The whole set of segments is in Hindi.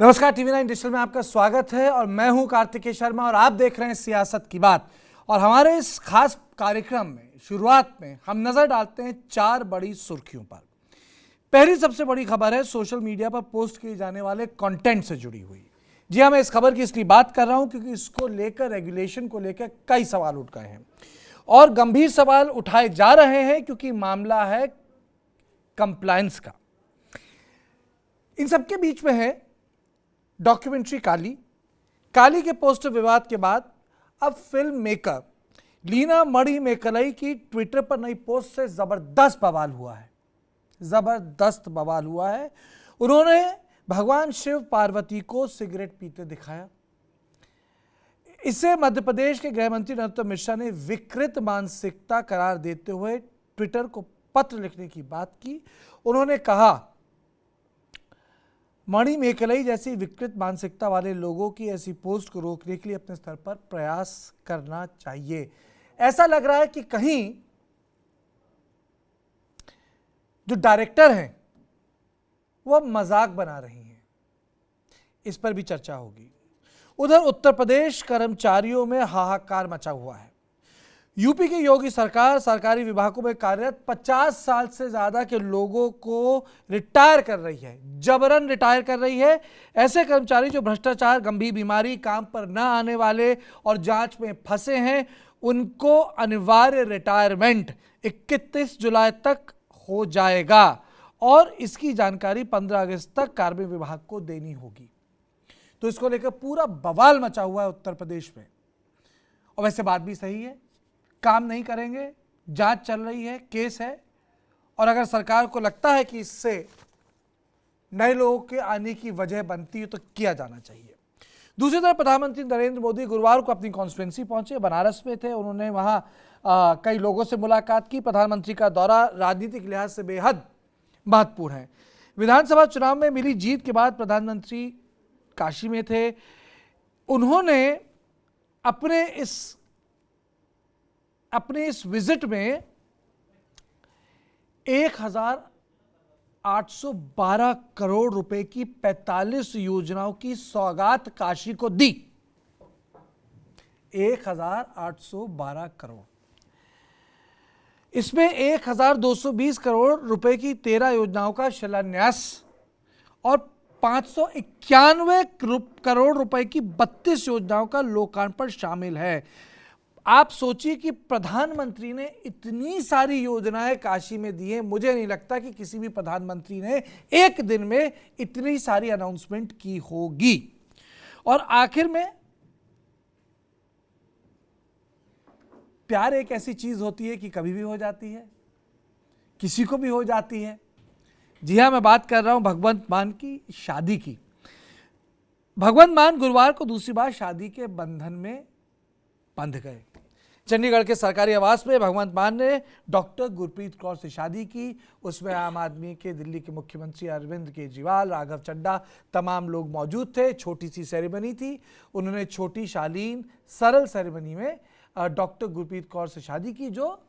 नमस्कार, टीवी 9 डिजिटल में आपका स्वागत है और मैं हूं कार्तिकेय शर्मा और आप देख रहे हैं सियासत की बात। और हमारे इस खास कार्यक्रम में शुरुआत में हम नजर डालते हैं 4 बड़ी सुर्खियों पर। पहली सबसे बड़ी खबर है सोशल मीडिया पर पोस्ट किए जाने वाले कंटेंट से जुड़ी हुई। जी हाँ, मैं इस खबर की इसलिए बात कर रहा हूं क्योंकि इसको लेकर, रेगुलेशन को लेकर कई सवाल उठ गए हैं और गंभीर सवाल उठाए जा रहे हैं क्योंकि मामला है कंप्लायंस का। इन सबके बीच में है डॉक्यूमेंट्री काली के पोस्टर विवाद के बाद अब फिल्म मेकर लीना मणिमेकलाई की ट्विटर पर नई पोस्ट से जबरदस्त बवाल हुआ है। उन्होंने भगवान शिव पार्वती को सिगरेट पीते दिखाया। इसे मध्य प्रदेश के गृह मंत्री नरोत्तम मिश्रा ने विकृत मानसिकता करार देते हुए ट्विटर को पत्र लिखने की बात की। उन्होंने कहा, मणिमेकलाई जैसी विकृत मानसिकता वाले लोगों की ऐसी पोस्ट को रोकने के लिए अपने स्तर पर प्रयास करना चाहिए। ऐसा लग रहा है कि कहीं जो डायरेक्टर हैं वो मजाक बना रही हैं। इस पर भी चर्चा होगी। उधर उत्तर प्रदेश कर्मचारियों में हाहाकार मचा हुआ है। यूपी की योगी सरकार सरकारी विभागों में कार्यरत 50 साल से ज्यादा के लोगों को रिटायर कर रही है, जबरन रिटायर कर रही है। ऐसे कर्मचारी जो भ्रष्टाचार, गंभीर बीमारी, काम पर न आने वाले और जांच में फंसे हैं, उनको अनिवार्य रिटायरमेंट 31 जुलाई तक हो जाएगा और इसकी जानकारी 15 अगस्त तक कार्मिक विभाग को देनी होगी। तो इसको लेकर पूरा बवाल मचा हुआ है उत्तर प्रदेश में। और वैसे बात भी सही है, काम नहीं करेंगे, जांच चल रही है, केस है, और अगर सरकार को लगता है कि इससे नए लोगों के आने की वजह बनती है तो किया जाना चाहिए। दूसरी तरफ प्रधानमंत्री नरेंद्र मोदी गुरुवार को अपनी कॉन्स्टिट्यूंसी पहुंचे, बनारस में थे। उन्होंने वहां कई लोगों से मुलाकात की। प्रधानमंत्री का दौरा राजनीतिक लिहाज से बेहद महत्वपूर्ण है। विधानसभा चुनाव में मिली जीत के बाद प्रधानमंत्री काशी में थे। उन्होंने अपने इस विजिट में 1812 करोड़ रुपए की 45 योजनाओं की सौगात काशी को दी। 1812 करोड़, इसमें 1220 करोड़ रुपए की 13 योजनाओं का शिलान्यास और 591 करोड़ रुपए की 32 योजनाओं का लोकार्पण शामिल है। आप सोचिए कि प्रधानमंत्री ने इतनी सारी योजनाएं काशी में दी हैं। मुझे नहीं लगता कि किसी भी प्रधानमंत्री ने एक दिन में इतनी सारी अनाउंसमेंट की होगी। और आखिर में प्यार एक ऐसी चीज होती है कि कभी भी हो जाती है, किसी को भी हो जाती है। जी हां, मैं बात कर रहा हूं भगवंत मान की शादी की। भगवंत मान गुरुवार को दूसरी बार शादी के बंधन में बंध गए। चंडीगढ़ के सरकारी आवास में भगवंत मान ने डॉक्टर गुरप्रीत कौर से शादी की। उसमें आम आदमी के दिल्ली के मुख्यमंत्री अरविंद केजरीवाल, राघव चड्ढा, तमाम लोग मौजूद थे। छोटी सी सेरेमनी थी। उन्होंने छोटी, शालीन, सरल सेरेमनी में डॉक्टर गुरप्रीत कौर से शादी की, जो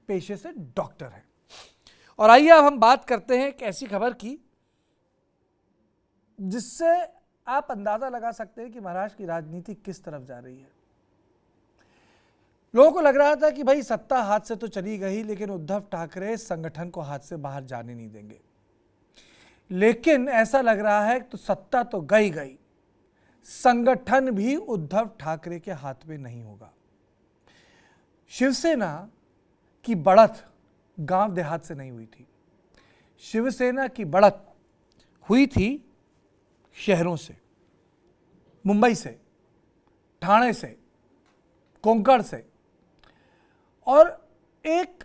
पेशे से डॉक्टर है। और आइए अब हम बात करते हैं एक ऐसी खबर की जिससे आप अंदाजा लगा सकते हैं कि महाराष्ट्र की राजनीति किस तरफ जा रही है। लोगों को लग रहा था कि भाई सत्ता हाथ से तो चली गई, लेकिन उद्धव ठाकरे संगठन को हाथ से बाहर जाने नहीं देंगे। लेकिन ऐसा लग रहा है तो सत्ता तो गई, संगठन भी उद्धव ठाकरे के हाथ में नहीं होगा। शिवसेना की बढ़त गांव देहात से नहीं हुई थी। शिवसेना की बढ़त हुई थी शहरों से, मुंबई से, ठाणे से, कोंकण से। और एक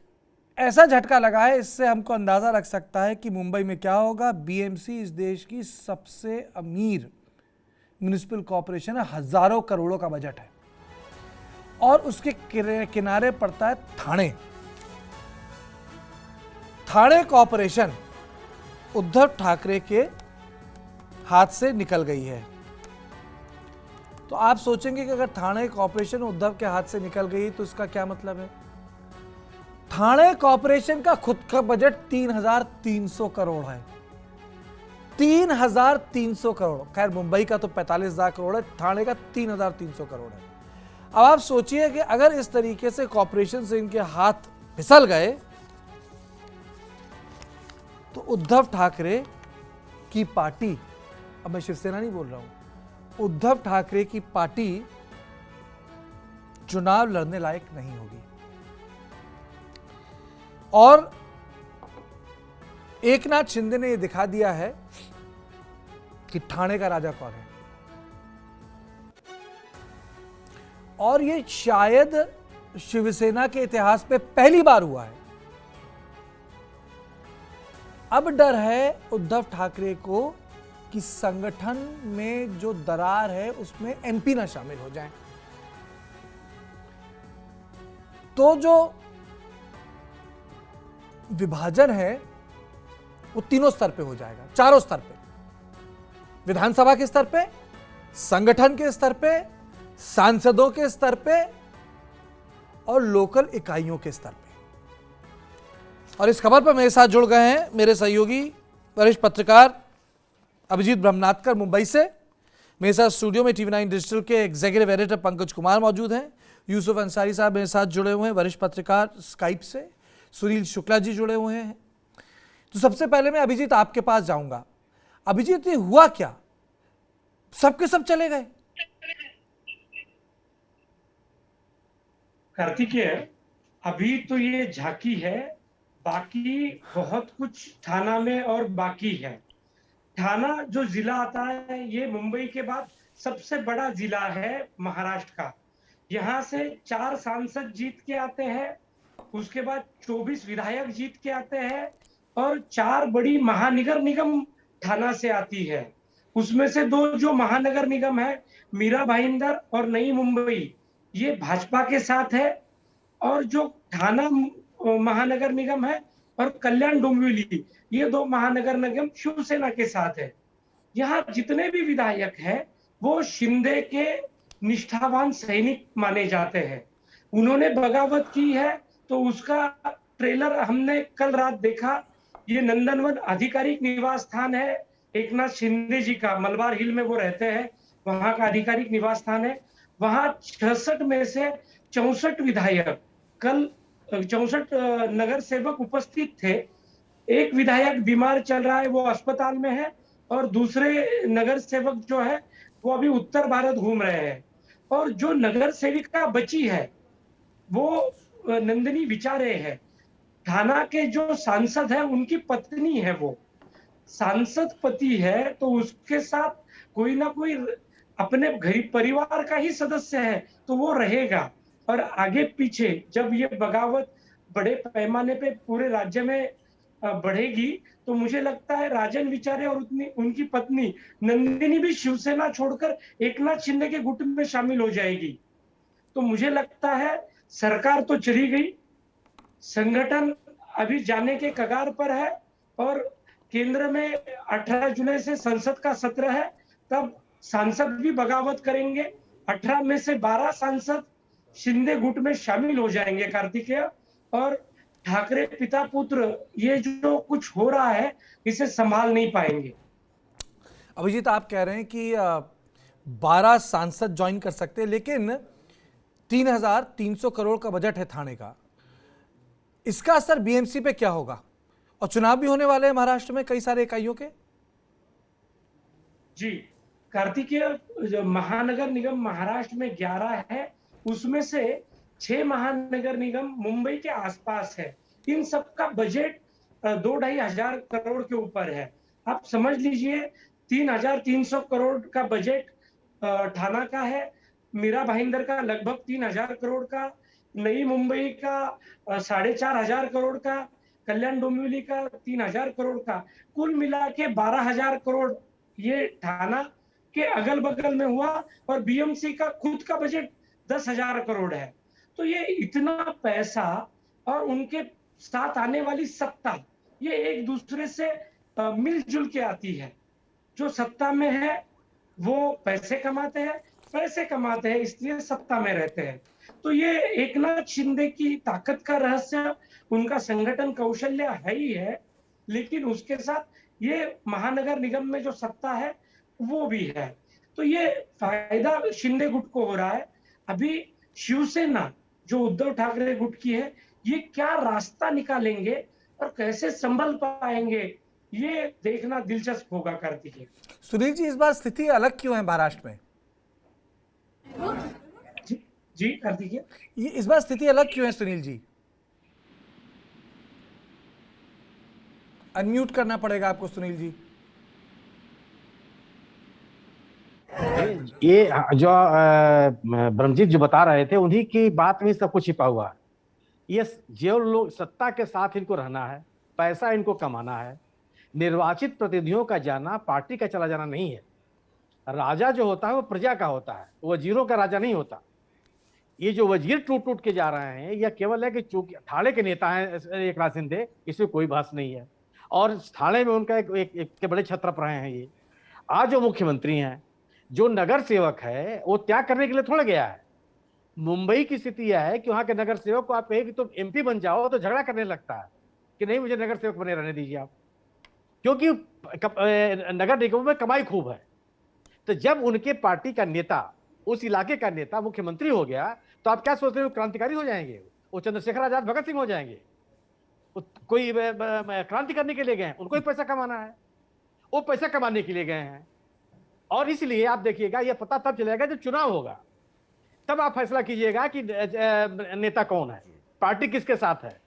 ऐसा झटका लगा है, इससे हमको अंदाजा लग सकता है कि मुंबई में क्या होगा। बीएमसी इस देश की सबसे अमीर म्युनिसिपल कॉर्पोरेशन है, हजारों करोड़ों का बजट है और उसके किनारे पड़ता है ठाणे। ठाणे कॉर्पोरेशन उद्धव ठाकरे के हाथ से निकल गई है। तो आप सोचेंगे कि अगर ठाणे कॉर्पोरेशन उद्धव के हाथ से निकल गई तो इसका क्या मतलब है। ठाणे कॉर्पोरेशन का खुद का बजट 3,300 करोड़ है। 3,300 करोड़। खैर मुंबई का तो 45,000 करोड़ है, ठाणे का 3,300 करोड़ है। अब आप सोचिए कि अगर इस तरीके से कॉर्पोरेशन से इनके हाथ फिसल गए तो उद्धव ठाकरे की पार्टी, अब मैं शिवसेना नहीं बोल रहा हूं, उद्धव ठाकरे की पार्टी चुनाव लड़ने लायक नहीं होगी। और एकनाथ शिंदे ने यह दिखा दिया है कि ठाणे का राजा कौन है। और ये शायद शिवसेना के इतिहास में पहली बार हुआ है। अब डर है उद्धव ठाकरे को कि संगठन में जो दरार है उसमें एमपी ना शामिल हो जाए, तो जो विभाजन है वो तीनों स्तर पे हो जाएगा, चारों स्तर पे, विधानसभा के स्तर पे, संगठन के स्तर पे, सांसदों के स्तर पे और लोकल इकाइयों के स्तर पे। और इस खबर पर मेरे साथ जुड़ गए हैं मेरे सहयोगी वरिष्ठ पत्रकार अभिजीत ब्रह्मनाथकर मुंबई से। मेरे साथ स्टूडियो में टीवी9 डिजिटल के एग्जीक्यूटिव एडिटर पंकज कुमार मौजूद हैं। यूसुफ अंसारी साहब मेरे साथ जुड़े हुए हैं वरिष्ठ पत्रकार स्काइप से। सुनील शुक्ला जी जुड़े हुए हैं। तो सबसे पहले मैं अभिजीत आपके पास जाऊंगा। अभिजीत, ये हुआ क्या? सबके सब चले गए। कार्तिकेय, अभी तो ये झांकी है, बाकी बहुत कुछ थाना में और बाकी है। थाना जो जिला आता है ये मुंबई के बाद सबसे बड़ा जिला है महाराष्ट्र का। यहाँ से 4 सांसद जीत के आते हैं, उसके बाद 24 विधायक जीत के आते हैं और 4 बड़ी महानगर निगम थाना से आती है। उसमें से 2 जो महानगर निगम है, मीरा भाईंदर और नई मुंबई, ये भाजपा के साथ है। और जो थाना महानगर निगम है और कल्याण डोंबिवली, ये 2 महानगर निगम शिवसेना के साथ है। यहाँ जितने भी विधायक हैं वो शिंदे के निष्ठावान सैनिक माने जाते हैं। उन्होंने बगावत की है तो उसका ट्रेलर हमने कल रात देखा। ये नंदनवन आधिकारिक निवास स्थान है एकनाथ शिंदे जी का, मलबार हिल में वो रहते हैं, वहां का आधिकारिक निवास स्थान है। वहां 66 में से 64 विधायक, कल 64 नगर सेवक उपस्थित थे। एक विधायक बीमार चल रहा है, वो अस्पताल में है, और दूसरे नगर सेवक जो है वो अभी उत्तर भारत घूम रहे हैं। और जो नगर सेविका बची है वो नंदिनी विचारे है। थाना के जो सांसद है उनकी पत्नी है, वो सांसद पति है, तो उसके साथ कोई ना कोई अपने घर परिवार का ही सदस्य है तो वो रहेगा। और आगे पीछे जब ये बगावत बड़े पैमाने पे पूरे राज्य में बढ़ेगी तो मुझे लगता है राजन विचारे और उनकी पत्नी नंदिनी भी शिवसेना छोड़कर एकनाथ शिंदे के गुट में शामिल हो जाएगी। तो मुझे लगता है सरकार तो चली गई, संगठन अभी जाने के कगार पर है और केंद्र में 18 जुलाई से संसद का सत्र है, तब सांसद भी बगावत करेंगे। 18 में से 12 सांसद शिंदे गुट में शामिल हो जाएंगे कार्तिकेय, और ठाकरे पिता पुत्र ये जो कुछ हो रहा है इसे संभाल नहीं पाएंगे। अभिजीत, आप कह रहे हैं कि 12 सांसद ज्वाइन कर सकते हैं, लेकिन 3,300 करोड़ का बजट है थाने का। इसका असर बीएमसी पे क्या होगा? और चुनाव भी होने वाले हैं महाराष्ट्र में कई सारे इकाइयों के। जी कार्तिकेय, महानगर निगम महाराष्ट्र में 11 है, उसमें से 6 महानगर निगम मुंबई के आसपास है। इन सबका बजट 2-2.5 हजार करोड़ के ऊपर है। आप समझ लीजिए 3,300 करोड़ का बजट थाना का है, मीरा भाईंदर का लगभग 3,000 करोड़ का, नई मुंबई का 4,500 करोड़ का, कल्याण डोंबिवली का 3,000 करोड़ का, कुल मिला के 12,000 करोड़ ये थाना के अगल बगल में हुआ। और बीएमसी का खुद का बजट 10,000 करोड़ है। तो ये इतना पैसा और उनके साथ आने वाली सत्ता, ये एक दूसरे से मिलजुल के आती है। जो सत्ता में है वो पैसे कमाते हैं इसलिए सत्ता में रहते हैं। तो ये एकनाथ शिंदे की ताकत का रहस्य उनका संगठन कौशल्य है ही है, लेकिन उसके साथ ये महानगर निगम में जो सत्ता है वो भी है। तो ये फायदा शिंदे गुट को हो रहा है। अभी शिवसेना जो उद्धव ठाकरे गुट की है, ये क्या रास्ता निकालेंगे और कैसे संभल पाएंगे, ये देखना दिलचस्प होगा कार्तिक। सुनील जी, इस बार स्थिति अलग क्यों है महाराष्ट्र में? जी जी कार्तिक, ये इस बार स्थिति अलग क्यों है सुनील जी? अनम्यूट करना पड़ेगा आपको सुनील जी। ये जो ब्रह्मजीत जो बता रहे थे, उन्हीं की बात में सब कुछ छिपा हुआ है। ये जो लोग सत्ता के साथ इनको रहना है, पैसा इनको कमाना है, निर्वाचित प्रतिनिधियों का जाना पार्टी का चला जाना नहीं है। राजा जो होता है वो प्रजा का होता है, वजीरों का राजा नहीं होता। ये जो वजीर टूट टूट के जा रहे हैं, यह केवल है कि चूंकि ठाणे के नेता हैं एकनाथ शिंदे, इसमें कोई बहस नहीं है। और ठाणे में उनका एक बड़े छत्रप रहे हैं। ये आज जो मुख्यमंत्री हैं, जो नगर सेवक है, वो त्याग करने के लिए थोड़ा गया है। मुंबई की स्थिति यह है कि वहां के नगर सेवक को आप कहे कि तुम एमपी बन जाओ तो झगड़ा करने लगता है कि नहीं, मुझे नगर सेवक बने रहने दीजिए आप, क्योंकि नगर निगमों में कमाई खूब है। तो जब उनके पार्टी का नेता, उस इलाके का नेता मुख्यमंत्री हो गया, तो आप क्या सोचते हो? क्रांतिकारी हो जाएंगे? वो चंद्रशेखर आजाद, भगत सिंह हो जाएंगे? कोई क्रांति करने के लिए गए हैं? उनको ही पैसा कमाना है, वो पैसा कमाने के लिए गए हैं। और इसलिए आप देखिएगा, यह पता तब चलेगा जब चुनाव होगा, तब आप फैसला कीजिएगा कि नेता कौन है, पार्टी किसके साथ है।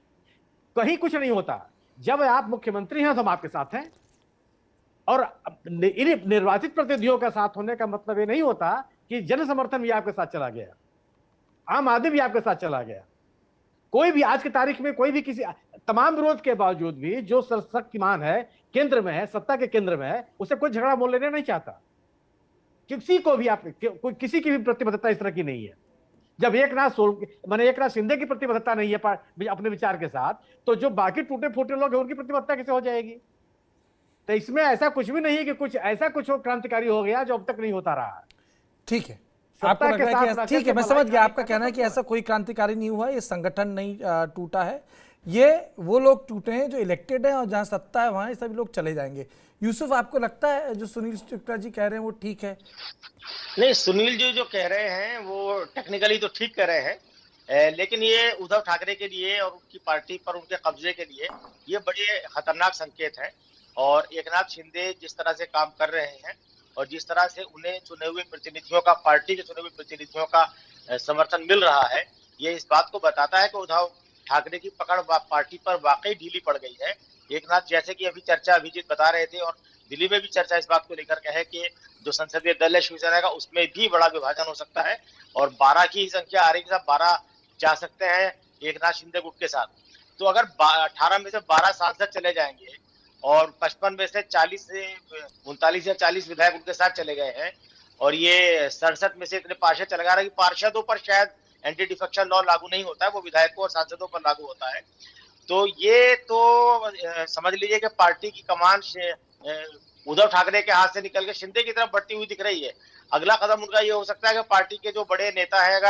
कहीं कुछ नहीं होता। जब आप मुख्यमंत्री हैं तो हम आपके साथ हैं, और निर्वाचित प्रतिनिधियों का साथ होने का मतलब ये नहीं होता कि जन समर्थन भी आपके साथ चला गया, आम आदमी भी आपके साथ चला गया। कोई भी आज की तारीख में कोई भी किसी, तमाम विरोध के बावजूद भी जो शक्तिमान है, केंद्र में है, सत्ता के केंद्र में है, उसे कोई झगड़ा मोल लेना नहीं चाहता। किसी को भी कोई किसी की भी प्रतिबद्धता इस तरह की नहीं है। जब एकनाथ शिंदे की प्रतिबद्धता नहीं है अपने विचार के साथ, तो जो बाकी टूटे फूटे लोग हैं उनकी प्रतिबद्धता कैसे हो जाएगी? तो इसमें ऐसा कुछ भी नहीं है कि कुछ ऐसा कुछ क्रांतिकारी हो गया जो अब तक नहीं होता रहा। ठीक है, आपको लग रहा है कि ठीक है, मैं समझ गया आपका कहना है कि ऐसा कोई क्रांतिकारी नहीं हुआ, ये संगठन नहीं टूटा है, ये वो लोग टूटे हैं जो इलेक्टेड हैं, और जहां सत्ता है वहां सभी लोग चले जाएंगे। यूसुफ, आपको लगता है जो सुनील शुक्ला जी कह रहे हैं वो ठीक है? नहीं, सुनील जी जो कह रहे हैं वो टेक्निकली तो ठीक कह रहे हैं, लेकिन ये उद्धव ठाकरे के लिए और उनकी पार्टी पर उनके कब्जे के लिए ये बड़े खतरनाक संकेत है। और एकनाथ शिंदे जिस तरह से काम कर रहे हैं और जिस तरह से उन्हें चुने हुए प्रतिनिधियों का, पार्टी के चुने हुए प्रतिनिधियों का समर्थन मिल रहा है, ये इस बात को बताता है कि उद्धव ठाकरे की पकड़ पार्टी पर वाकई ढीली पड़ गई है। एकनाथ, जैसे कि अभी चर्चा अभिजीत बता रहे थे, और दिल्ली में भी चर्चा इस बात को लेकर के है कि जो संसदीय दल है शिवसेना का, उसमें भी बड़ा विभाजन हो सकता है और 12 की संख्या आ रही है, 12 जा सकते हैं एकनाथ शिंदे गुट के साथ। तो अगर 18 में से 12 सांसद चले जाएंगे और 55 में से 40 से 39 या 40 विधायक उनके साथ चले गए हैं, और ये 67 में से इतने पार्षद चले गए कि पार्षदों पर शायद एंटी डिफेक्शन लॉ लागू नहीं होता है, वो विधायकों और सांसदों पर लागू होता है। तो ये तो समझ लीजिए कि पार्टी की कमान उद्धव ठाकरे के हाथ से निकल के शिंदे की तरफ बढ़ती हुई दिख रही है। अगला कदम उनका ये हो सकता है कि पार्टी के जो बड़े नेता है,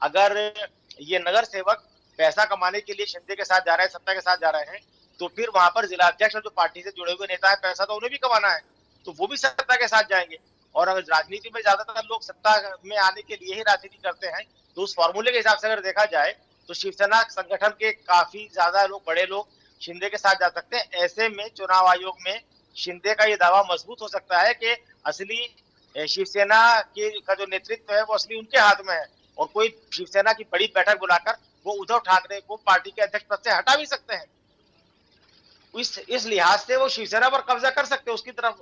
अगर ये नगर सेवक पैसा कमाने के लिए शिंदे के साथ जा रहे हैं, सत्ता के साथ जा रहे हैं, तो फिर वहां पर जिला अध्यक्ष और जो पार्टी से जुड़े हुए नेता है, पैसा तो उन्हें भी कमाना है, तो वो भी सत्ता के साथ जाएंगे। और अगर राजनीति में ज्यादातर लोग सत्ता में आने के लिए ही राजनीति करते हैं, तो उस फॉर्मूले के हिसाब से अगर देखा जाए तो शिवसेना संगठन के काफी ज्यादा लोग, बड़े लोग शिंदे के साथ जा सकते हैं। ऐसे में चुनाव आयोग में शिंदे का ये दावा मजबूत हो सकता है कि असली शिवसेना का जो नेतृत्व है वो असली उनके हाथ में है, और कोई शिवसेना की बड़ी बैठक बुलाकर वो उद्धव ठाकरे को पार्टी के अध्यक्ष पद से हटा भी सकते हैं। इस लिहाज से वो शिवसेना पर कब्जा कर सकते हैं, उसकी तरफ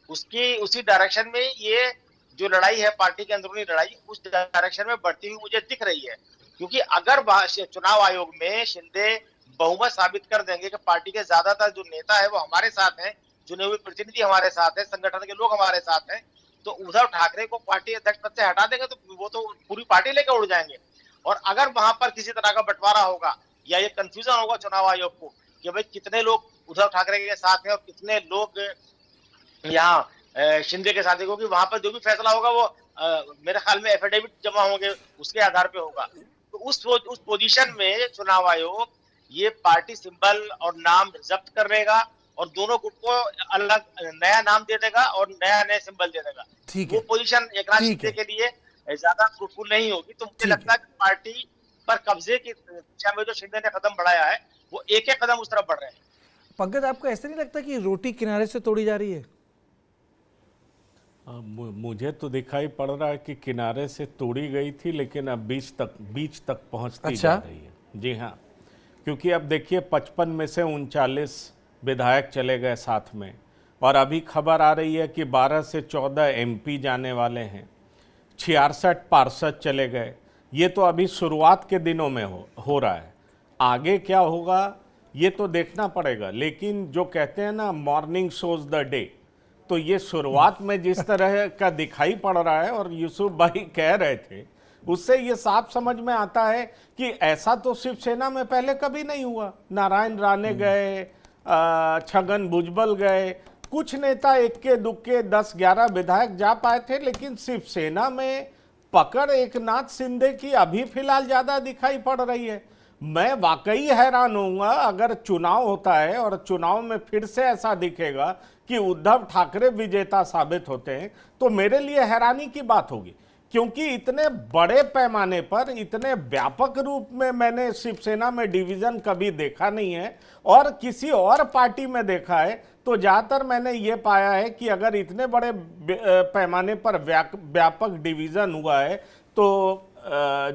उसी डायरेक्शन में ये जो लड़ाई है, पार्टी के अंदरूनी लड़ाई, उस डायरेक्शन में बढ़ती हुई मुझे दिख रही है। क्योंकि अगर चुनाव आयोग में शिंदे बहुमत साबित कर देंगे कि पार्टी के ज्यादातर जो नेता है वो हमारे साथ हैं, चुने हुए प्रतिनिधि हमारे साथ हैं, संगठन के लोग हमारे साथ हैं, तो उद्धव ठाकरे को पार्टी अध्यक्ष पद से हटा देंगे तो वो तो पूरी पार्टी लेकर उड़ जाएंगे। और अगर वहां पर किसी तरह का बंटवारा होगा या ये कंफ्यूजन होगा चुनाव आयोग को कि भाई कितने लोग उद्धव ठाकरे के साथ हैं और कितने लोग यहाँ शिंदे के साथ है, क्योंकि वहां पर जो भी फैसला होगा वो मेरे ख्याल में एफिडेविट जमा होंगे, उसके आधार पे होगा। तो उस पोजीशन में चुनाव आयोग ये पार्टी सिंबल और नाम जब्त कर लेगा और दोनों गुट को अलग नया नाम दे देगा और नया सिंबल दे देगा। ठीक वो है, पोजीशन एकनाथ ठीक शिंदे है, के लिए ज्यादा फ्रूटफुल नहीं होगी। तो मुझे ठीक लगता है कि पार्टी पर कब्जे की दिशा में जो शिंदे ने कदम बढ़ाया है, वो एक एक कदम उस तरफ बढ़ रहे हैं। पंकज, आपको ऐसा नहीं लगता कि रोटी किनारे से तोड़ी जा रही है? मुझे तो दिखाई पड़ रहा है कि किनारे से तोड़ी गई थी, लेकिन अब बीच तक पहुंचती जा रही है। जी हाँ, क्योंकि अब देखिए 55 में से 39 विधायक चले गए साथ में, और अभी खबर आ रही है कि 12 से 14 एमपी जाने वाले हैं, 66 पार्षद चले गए। ये तो अभी शुरुआत के दिनों में हो रहा है। आगे क्या होगा ये तो देखना पड़ेगा, लेकिन जो कहते हैं ना, मॉर्निंग शोज द डे, तो ये शुरुआत में जिस तरह का दिखाई पड़ रहा है, और यूसुफ भाई कह रहे थे, उससे ये साफ समझ में आता है कि ऐसा तो शिवसेना में पहले कभी नहीं हुआ। नारायण राणे गए, छगन भुजबल गए, कुछ नेता इक्के दुक्के 10-11 विधायक जा पाए थे, लेकिन शिवसेना में पकड़ एकनाथ शिंदे की अभी फिलहाल ज्यादा दिखाई पड़ रही है। मैं वाकई हैरान होऊंगा अगर चुनाव होता है और चुनाव में फिर से ऐसा दिखेगा कि उद्धव ठाकरे विजेता साबित होते हैं, तो मेरे लिए हैरानी की बात होगी, क्योंकि इतने बड़े पैमाने पर, इतने व्यापक रूप में मैंने शिवसेना में डिवीजन कभी देखा नहीं है, और किसी और पार्टी में देखा है तो ज़्यादातर मैंने ये पाया है कि अगर इतने बड़े पैमाने पर व्यापक डिवीजन हुआ है तो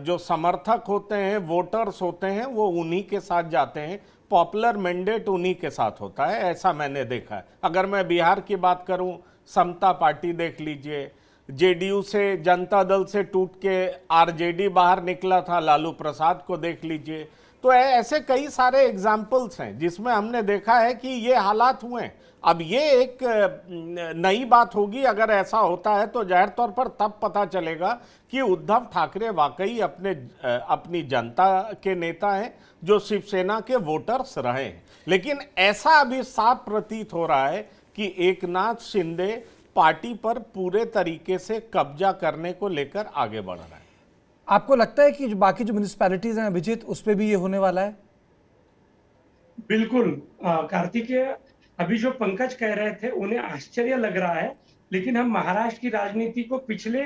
जो समर्थक होते हैं, वोटर्स होते हैं, वो उन्हीं के साथ जाते हैं, पॉपुलर मैंडेट उन्हीं के साथ होता है, ऐसा मैंने देखा है। अगर मैं बिहार की बात करूं, समता पार्टी देख लीजिए, जेडीयू से, जनता दल से टूट के आरजेडी बाहर निकला था, लालू प्रसाद को देख लीजिए। तो ऐसे कई सारे एग्जाम्पल्स हैं जिसमें हमने देखा है कि ये हालात हुए हैं। अब ये एक नई बात होगी, अगर ऐसा होता है तो जाहिर तौर पर तब पता चलेगा कि उद्धव ठाकरे वाकई अपनी जनता के नेता हैं जो शिवसेना के वोटर्स रहे हैं। लेकिन ऐसा अभी साफ प्रतीत हो रहा है कि एकनाथ शिंदे पार्टी पर पूरे तरीके से कब्जा करने को लेकर आगे बढ़ रहा है। आपको लगता है कि जो बाकी जो म्युनिसिपैलिटीज हैं अभिजीत, उस पर भी ये होने वाला है? बिल्कुल कार्तिकेय, अभी जो पंकज कह रहे थे उन्हें आश्चर्य लग रहा है, लेकिन हम महाराष्ट्र की राजनीति को पिछले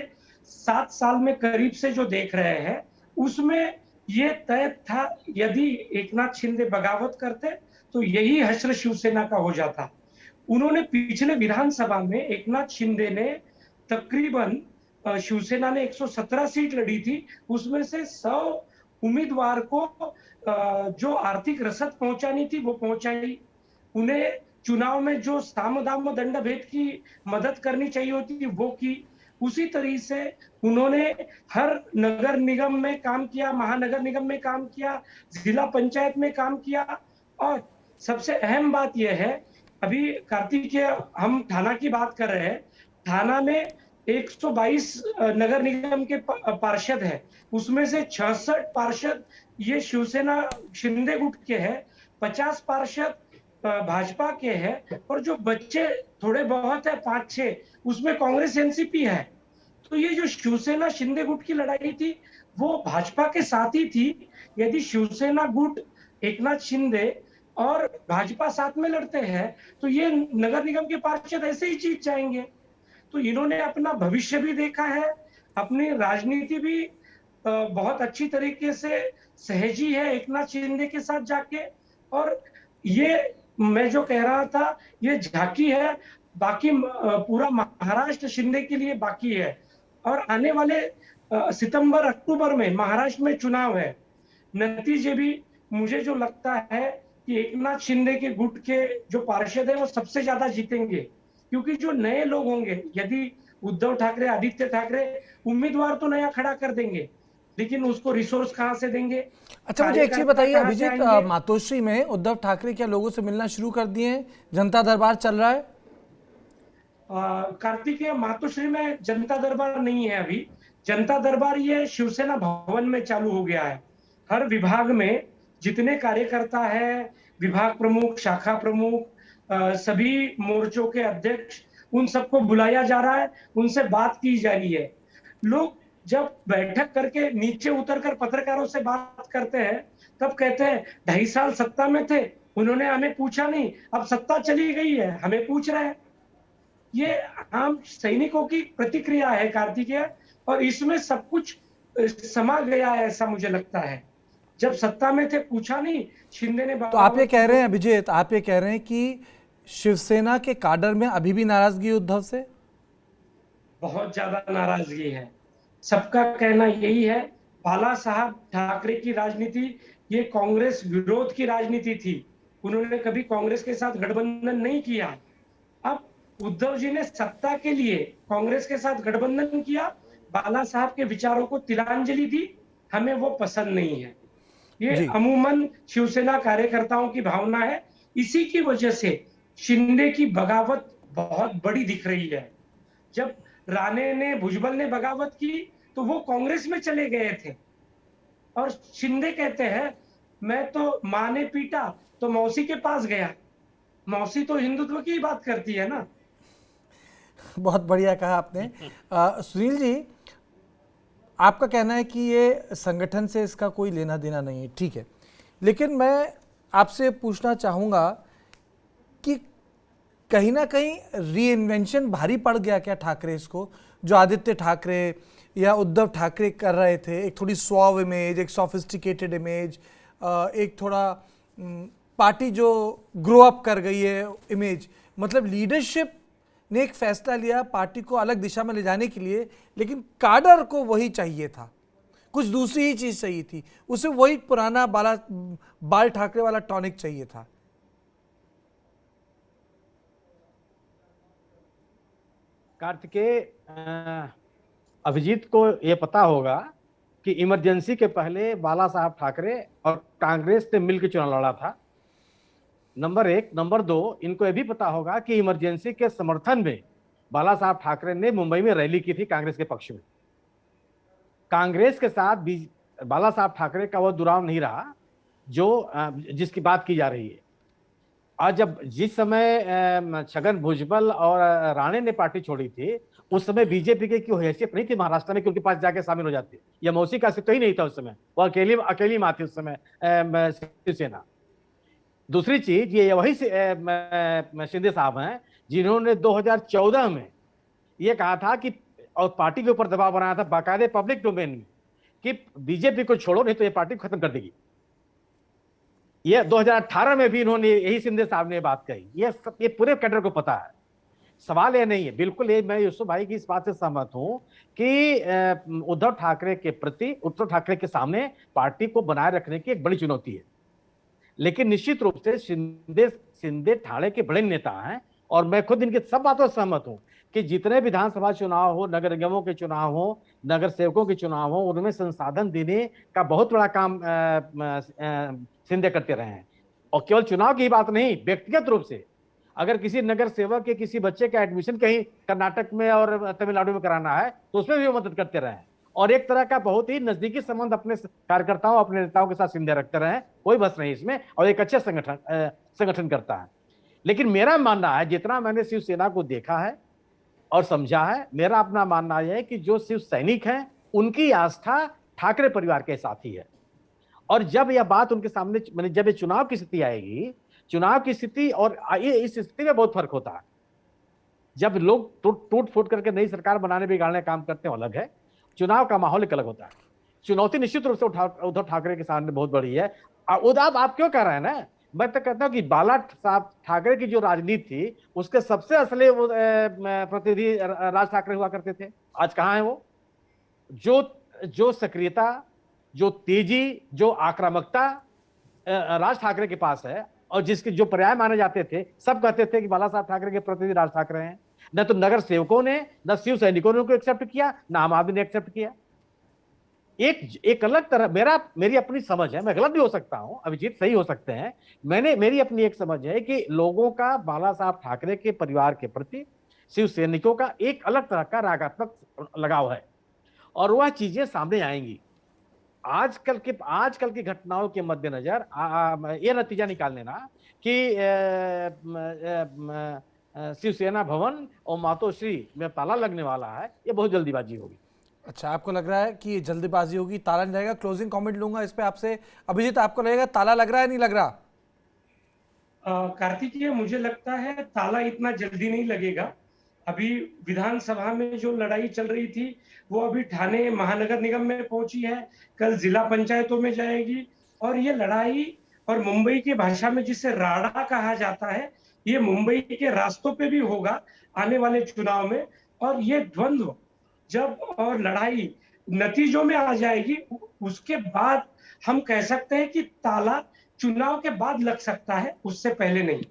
7 साल में करीब से जो देख रहे हैं, उसमें ये तय था यदि एकनाथ शिंदे बगावत करते तो यही हश्र शिवसेना का हो जाता। उन्होंने पिछले विधानसभा में एकनाथ शिंदे ने तकरीबन शिवसेना ने 117 सीट लड़ी थी, उसमें से 100 उम्मीदवार को जो आर्थिक रसद पहुंचानी थी वो पहुंचाई। उन्हें चुनाव में जो साम दाम दंड भेद की मदद करनी चाहिए होती वो की। उसी तरीके से उन्होंने हर नगर निगम में काम किया, महानगर निगम में काम किया, जिला पंचायत में काम किया। और सबसे अहम बात यह है, अभी कार्तिकेय हम थाना की बात कर रहे हैं, थाना में 122 नगर निगम के पार्षद है, उसमें से 66 पार्षद ये शिवसेना शिंदे गुट के हैं, 50 पार्षद भाजपा के हैं, और जो बच्चे थोड़े बहुत है 5-6 उसमें कांग्रेस एनसीपी है। तो ये जो शिवसेना शिंदे गुट की लड़ाई थी वो भाजपा के साथ ही थी। यदि शिवसेना गुट एकनाथ शिंदे और भाजपा साथ में लड़ते हैं तो ये नगर निगम के पार्षद ऐसे ही जीत जाएंगे। तो इन्होंने अपना भविष्य भी देखा है, अपनी राजनीति भी बहुत अच्छी तरीके से सहेजी है एकनाथ शिंदे के साथ जाके। और ये मैं जो कह रहा था ये झांकी है, बाकी पूरा महाराष्ट्र शिंदे के लिए बाकी है। और आने वाले सितंबर अक्टूबर में महाराष्ट्र में चुनाव है, नतीजे भी मुझे जो लगता है कि एकनाथ शिंदे के गुट के जो पार्षद है वो सबसे ज्यादा जीतेंगे, क्योंकि जो नए लोग होंगे, यदि उद्धव ठाकरे, आदित्य ठाकरे उम्मीदवार तो नया खड़ा कर देंगे, लेकिन उसको रिसोर्स कहां से देंगे? अच्छा, मुझे एक चीज बताइए अभिजीत, मातोश्री में उद्धव ठाकरे क्या लोगों से मिलना शुरू कर दिए हैं? जनता दरबार चल रहा है? कार्तिकेय, मातोश्री में जनता दरबार नहीं है अभी। जनता दरबार ये शिवसेना भवन में चालू हो गया है। हर विभाग में जितने कार्यकर्ता है, विभाग प्रमुख, शाखा प्रमुख, सभी मोर्चों के अध्यक्ष, उन सबको बुलाया जा रहा है, उनसे बात की जा रही है। लोग जब बैठक करके नीचे उतरकर पत्रकारों से बात करते हैं तब कहते हैं 2.5 साल सत्ता में थे, उन्होंने हमें पूछा नहीं, अब सत्ता चली गई है, हमें पूछ रहे हैं। ये आम सैनिकों की प्रतिक्रिया है कार्तिकेय, और इसमें सब कुछ समा गया है ऐसा मुझे लगता है। जब सत्ता में थे पूछा नहीं, शिंदे ने तो आप ये कह रहे हैं अभिजीत, आप ये कह रहे हैं कि शिवसेना के काडर में अभी भी नाराजगी है उद्धव से? बहुत ज्यादा नाराजगी है। सबका कहना यही है, बाला साहब ठाकरे की राजनीति ये कांग्रेस विरोध की राजनीति थी। उन्होंने कभी कांग्रेस के साथ गठबंधन नहीं किया। अब उद्धव जी ने सत्ता के लिए कांग्रेस के साथ गठबंधन किया, बाला साहब के विचारों को तिलांजलि दी, हमें वो पसंद नहीं है। ये जी। अमूमन शिवसेना कार्यकर्ताओं की भावना है। इसी की वजह से शिंदे की बगावत बहुत बड़ी दिख रही है। जब राणे ने, भुजबल ने बगावत की तो वो कांग्रेस में चले गए थे, और शिंदे कहते हैं मैं तो माँ ने पीटा तो मौसी के पास गया। मौसी तो हिंदुत्व की ही बात करती है ना। बहुत बढ़िया कहा आपने। सुनील जी, आपका कहना है कि ये संगठन से इसका कोई लेना देना नहीं है, ठीक है, लेकिन मैं आपसे पूछना चाहूँगा कि कहीं ना कहीं रीइन्वेंशन भारी पड़ गया क्या ठाकरे इसको, जो आदित्य ठाकरे या उद्धव ठाकरे कर रहे थे? एक थोड़ी सुआव इमेज, एक सोफिस्टिकेटेड इमेज, एक थोड़ा पार्टी जो ग्रो अप कर गई है इमेज, मतलब लीडरशिप ने एक फैसला लिया पार्टी को अलग दिशा में ले जाने के लिए, लेकिन काडर को वही चाहिए था, कुछ दूसरी ही चीज़ चाहिए थी, उसे वही पुराना बाल ठाकरे वाला टॉनिक चाहिए था। कार्तिकेय, अभिजीत को यह पता होगा कि इमरजेंसी के पहले बाला साहब ठाकरे और कांग्रेस ने मिलकर चुनाव लड़ा था, नंबर 1। नंबर 2, इनको यह भी पता होगा कि इमरजेंसी के समर्थन में बाला साहब ठाकरे ने मुंबई में रैली की थी कांग्रेस के पक्ष में। कांग्रेस के साथ बाला साहब ठाकरे का वो दुराव नहीं रहा जो जिसकी बात की जा रही है। आज जब जिस समय छगन भुजबल और राणे ने पार्टी छोड़ी थी, उस समय बीजेपी की कोई हैसियत नहीं थी महाराष्ट्र में कि उनके पास जाके शामिल हो जाती। या मौसी का अस्तित्व ही नहीं था उस समय, वो अकेली माँ थी उस समय शिवसेना। दूसरी चीज, ये वही शिंदे साहब हैं जिन्होंने 2014 में ये कहा था कि, और पार्टी के ऊपर दबाव बनाया था बाकायदे पब्लिक डोमेन में, कि बीजेपी को छोड़ो नहीं तो ये पार्टी को खत्म कर देगी। ये 2018 में भी इन्होंने, यही शिंदे साहब ने बात कही। ये पूरे कैडर को पता है। सवाल ये नहीं है, बिल्कुल ये मैं यूसुफ भाई की इस बात से सहमत हूं कि उद्धव ठाकरे के प्रति, उद्धव ठाकरे के सामने पार्टी को बनाए रखने की एक बड़ी चुनौती है। लेकिन निश्चित रूप से शिंदे ठाणे के बड़े नेता हैं, और मैं खुद इनकी सब बातों से सहमत हूं कि जितने विधानसभा चुनाव हो, नगर निगमों के चुनाव हो, नगर सेवकों के चुनाव हो, उनमें संसाधन देने का बहुत बड़ा काम शिंदे करते रहे हैं। और केवल चुनाव की बात नहीं, व्यक्तिगत रूप से अगर किसी नगर सेवक के किसी बच्चे का एडमिशन कहीं कर्नाटक में और तमिलनाडु में कराना है तो उसमें भी वो मदद करते रहे, और एक तरह का बहुत ही नजदीकी संबंध अपने कार्यकर्ताओं, अपने नेताओं के साथ शिंदे रखते रहे। कोई बस नहीं इसमें, और एक अच्छे संगठन करता है। लेकिन मेरा मानना है, जितना मैंने शिवसेना को देखा है और समझा है, मेरा अपना मानना यह है कि जो शिव सैनिक हैं उनकी आस्था ठाकरे परिवार के साथ ही है। और जब यह बात उनके सामने, मैंने जब ये चुनाव की स्थिति आएगी, चुनाव की स्थिति और ये इस स्थिति में बहुत फर्क होता है। जब लोग टूट फूट करके नई सरकार बनाने बिगाड़ने काम करते हैं अलग है, चुनाव का माहौल एक अलग होता है। चुनौती निश्चित रूप से उद्धव ठाकरे के सामने बहुत बड़ी है। आप क्यों कह रहे हैं ना, मैं तो कहता हूं कि बाला साहब ठाकरे की जो राजनीति थी उसके सबसे असली प्रतिनिधि राज ठाकरे हुआ करते थे। आज कहां है वो? जो सक्रियता, जो तेजी, जो आक्रामकता राज ठाकरे के पास है, और जिसके जो पर्याय माने जाते थे, सब कहते थे कि बाला साहब ठाकरे के प्रतिनिधि राज ठाकरे हैं। न तो नगर सेवकों ने, न शिव सैनिकों ने उनको एक्सेप्ट किया, न आम आदमी ने एक्सेप्ट किया। एक अलग तरह, मेरी अपनी समझ है, मैं गलत भी हो सकता हूं, अभिजीत सही हो सकते हैं, मेरी अपनी एक समझ है कि लोगों का बाला साहब ठाकरे के परिवार के प्रति, शिव सैनिकों का एक अलग तरह का रागात्मक लगाव है, और वह चीजें सामने आएंगी। आजकल की घटनाओं के मद्देनजर ये नतीजा निकाल लेना कि शिवसेना भवन और मातोश्री में ताला लगने वाला है, ये बहुत जल्दीबाजी होगी। अच्छा, आपको लग रहा है कि जल्दबाजी होगी, ताला नहीं लगेगा? क्लोजिंग कमेंट लूंगा इस पे आपसे। अभिजीत, आपको लगेगा ताला लग रहा है, नहीं लग रहा? कार्तिकेय, मुझे लगता है ताला इतना जल्दी नहीं लगेगा। अभी विधानसभा में जो लड़ाई चल रही थी वो अभी ठाणे महानगर निगम में पहुंची है, कल जिला पंचायतों में जाएगी, और ये लड़ाई, और मुंबई की भाषा में जिसे राड़ा कहा जाता है, ये मुंबई के रास्तों पे भी होगा आने वाले चुनाव में। और ये द्वंद्व जब और लड़ाई नतीजों में आ जाएगी, उसके बाद हम कह सकते हैं कि ताला चुनाव के बाद लग सकता है, उससे पहले नहीं।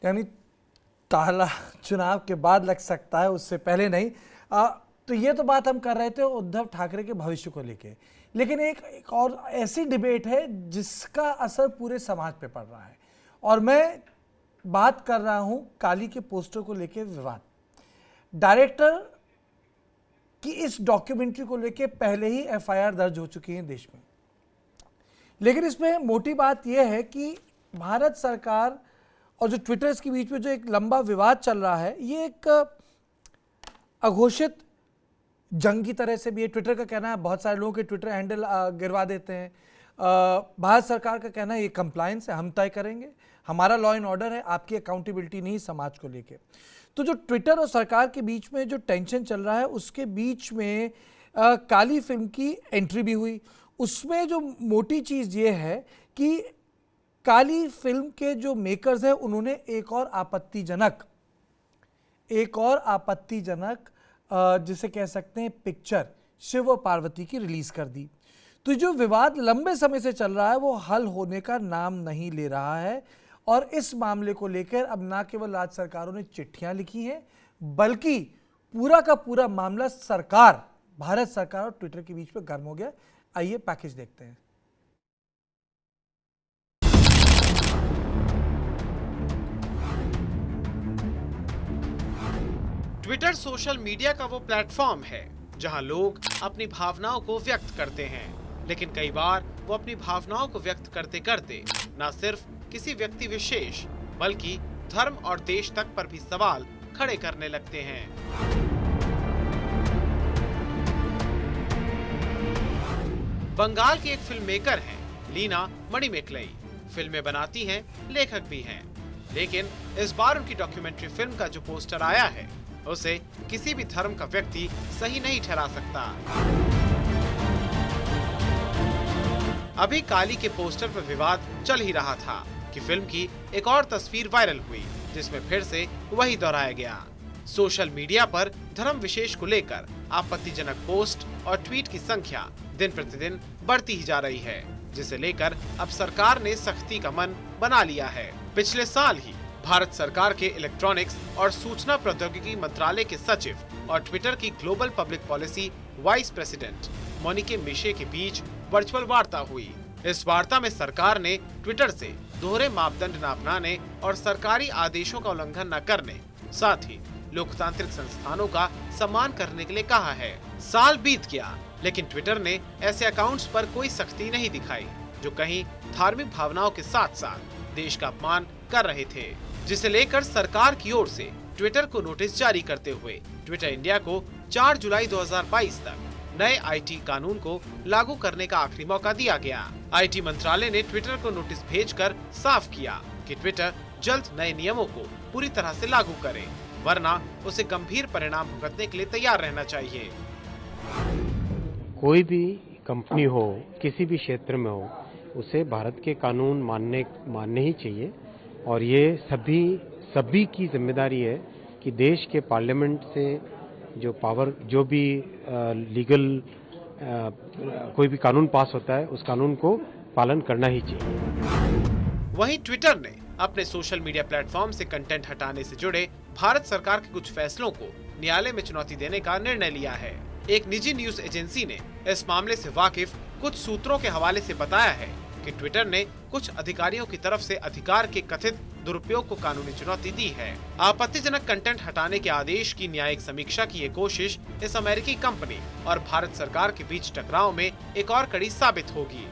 यानी ताला चुनाव के बाद लग सकता है, उससे पहले नहीं। तो ये तो बात हम कर रहे थे उद्धव ठाकरे के भविष्य को लेके, लेकिन एक और ऐसी डिबेट है जिसका असर पूरे समाज पे पड़ रहा है, और मैं बात कर रहा हूं काली के पोस्टर को लेके विवाद। डायरेक्टर की इस डॉक्यूमेंट्री को लेके पहले ही एफआईआर दर्ज हो चुकी है देश में, लेकिन इसमें मोटी बात यह है कि भारत सरकार और जो ट्विटर्स के बीच में जो एक लंबा विवाद चल रहा है, ये एक अघोषित जंग की तरह से भी है। ट्विटर का कहना है बहुत सारे लोगों के ट्विटर हैंडल गिरवा देते हैं। भारत सरकार का कहना है ये कंप्लायंस है, हम तय करेंगे, हमारा लॉ एंड ऑर्डर है, आपकी अकाउंटेबिलिटी नहीं समाज को लेके। तो जो ट्विटर और सरकार के बीच में जो टेंशन चल रहा है, उसके बीच में काली फिल्म की एंट्री भी हुई। उसमें जो मोटी चीज़ ये है कि काली फिल्म के जो मेकर्स हैं उन्होंने एक और आपत्तिजनक जिसे कह सकते हैं पिक्चर शिव और पार्वती की रिलीज कर दी। तो जो विवाद लंबे समय से चल रहा है वो हल होने का नाम नहीं ले रहा है, और इस मामले को लेकर अब ना केवल राज्य सरकारों ने चिट्ठियां लिखी हैं, बल्कि पूरा का पूरा मामला भारत सरकार और ट्विटर के बीच में गर्म हो गया। आइए पैकेज देखते हैं। ट्विटर सोशल मीडिया का वो प्लेटफॉर्म है जहां लोग अपनी भावनाओं को व्यक्त करते हैं, लेकिन कई बार वो अपनी भावनाओं को व्यक्त करते करते न सिर्फ किसी व्यक्ति विशेष बल्कि धर्म और देश तक पर भी सवाल खड़े करने लगते हैं। बंगाल की एक फिल्म मेकर हैं लीना मणिमेकलाई। फिल्में बनाती हैं, लेखक भी हैं, लेकिन इस बार उनकी डॉक्यूमेंट्री फिल्म का जो पोस्टर आया है उसे किसी भी धर्म का व्यक्ति सही नहीं ठहरा सकता। अभी काली के पोस्टर पर विवाद चल ही रहा था कि फिल्म की एक और तस्वीर वायरल हुई जिसमें फिर से वही दोहराया गया। सोशल मीडिया पर धर्म विशेष को लेकर आपत्तिजनक पोस्ट और ट्वीट की संख्या दिन प्रतिदिन बढ़ती ही जा रही है, जिसे लेकर अब सरकार ने सख्ती का मन बना लिया है। पिछले साल ही भारत सरकार के इलेक्ट्रॉनिक्स और सूचना प्रौद्योगिकी मंत्रालय के सचिव और ट्विटर की global public policy vice president Monique Meche के बीच वर्चुअल वार्ता हुई। इस वार्ता में सरकार ने ट्विटर से दोहरे मापदंड न अपनाने और सरकारी आदेशों का उल्लंघन न करने, साथ ही लोकतांत्रिक संस्थानों का सम्मान करने के लिए कहा है। साल बीत गया, लेकिन ट्विटर ने ऐसे अकाउंट्स पर कोई सख्ती नहीं दिखाई जो कहीं धार्मिक भावनाओं के साथ साथ देश का अपमान कर रहे थे, जिसे लेकर सरकार की ओर से ट्विटर को नोटिस जारी करते हुए ट्विटर इंडिया को 4 जुलाई 2022 तक नए आईटी कानून को लागू करने का आखिरी मौका दिया गया। आईटी मंत्रालय ने ट्विटर को नोटिस भेजकर साफ किया कि ट्विटर जल्द नए नियमों को पूरी तरह से लागू करे, वरना उसे गंभीर परिणाम भुगतने के लिए तैयार रहना चाहिए। कोई भी कंपनी हो, किसी भी क्षेत्र में हो, उसे भारत के कानून मानने ही चाहिए, और ये सभी की जिम्मेदारी है कि देश के पार्लियामेंट से जो भी लीगल कोई भी कानून पास होता है उस कानून को पालन करना ही चाहिए। वहीं ट्विटर ने अपने सोशल मीडिया प्लेटफॉर्म से कंटेंट हटाने से जुड़े भारत सरकार के कुछ फैसलों को न्यायालय में चुनौती देने का निर्णय लिया है। एक निजी न्यूज एजेंसी ने इस मामले से वाकिफ कुछ सूत्रों के हवाले से बताया है कि ट्विटर ने कुछ अधिकारियों की तरफ से अधिकार के कथित दुरुपयोग को कानूनी चुनौती दी है। आपत्तिजनक कंटेंट हटाने के आदेश की न्यायिक समीक्षा की ये कोशिश इस अमेरिकी कंपनी और भारत सरकार के बीच टकराव में एक और कड़ी साबित होगी।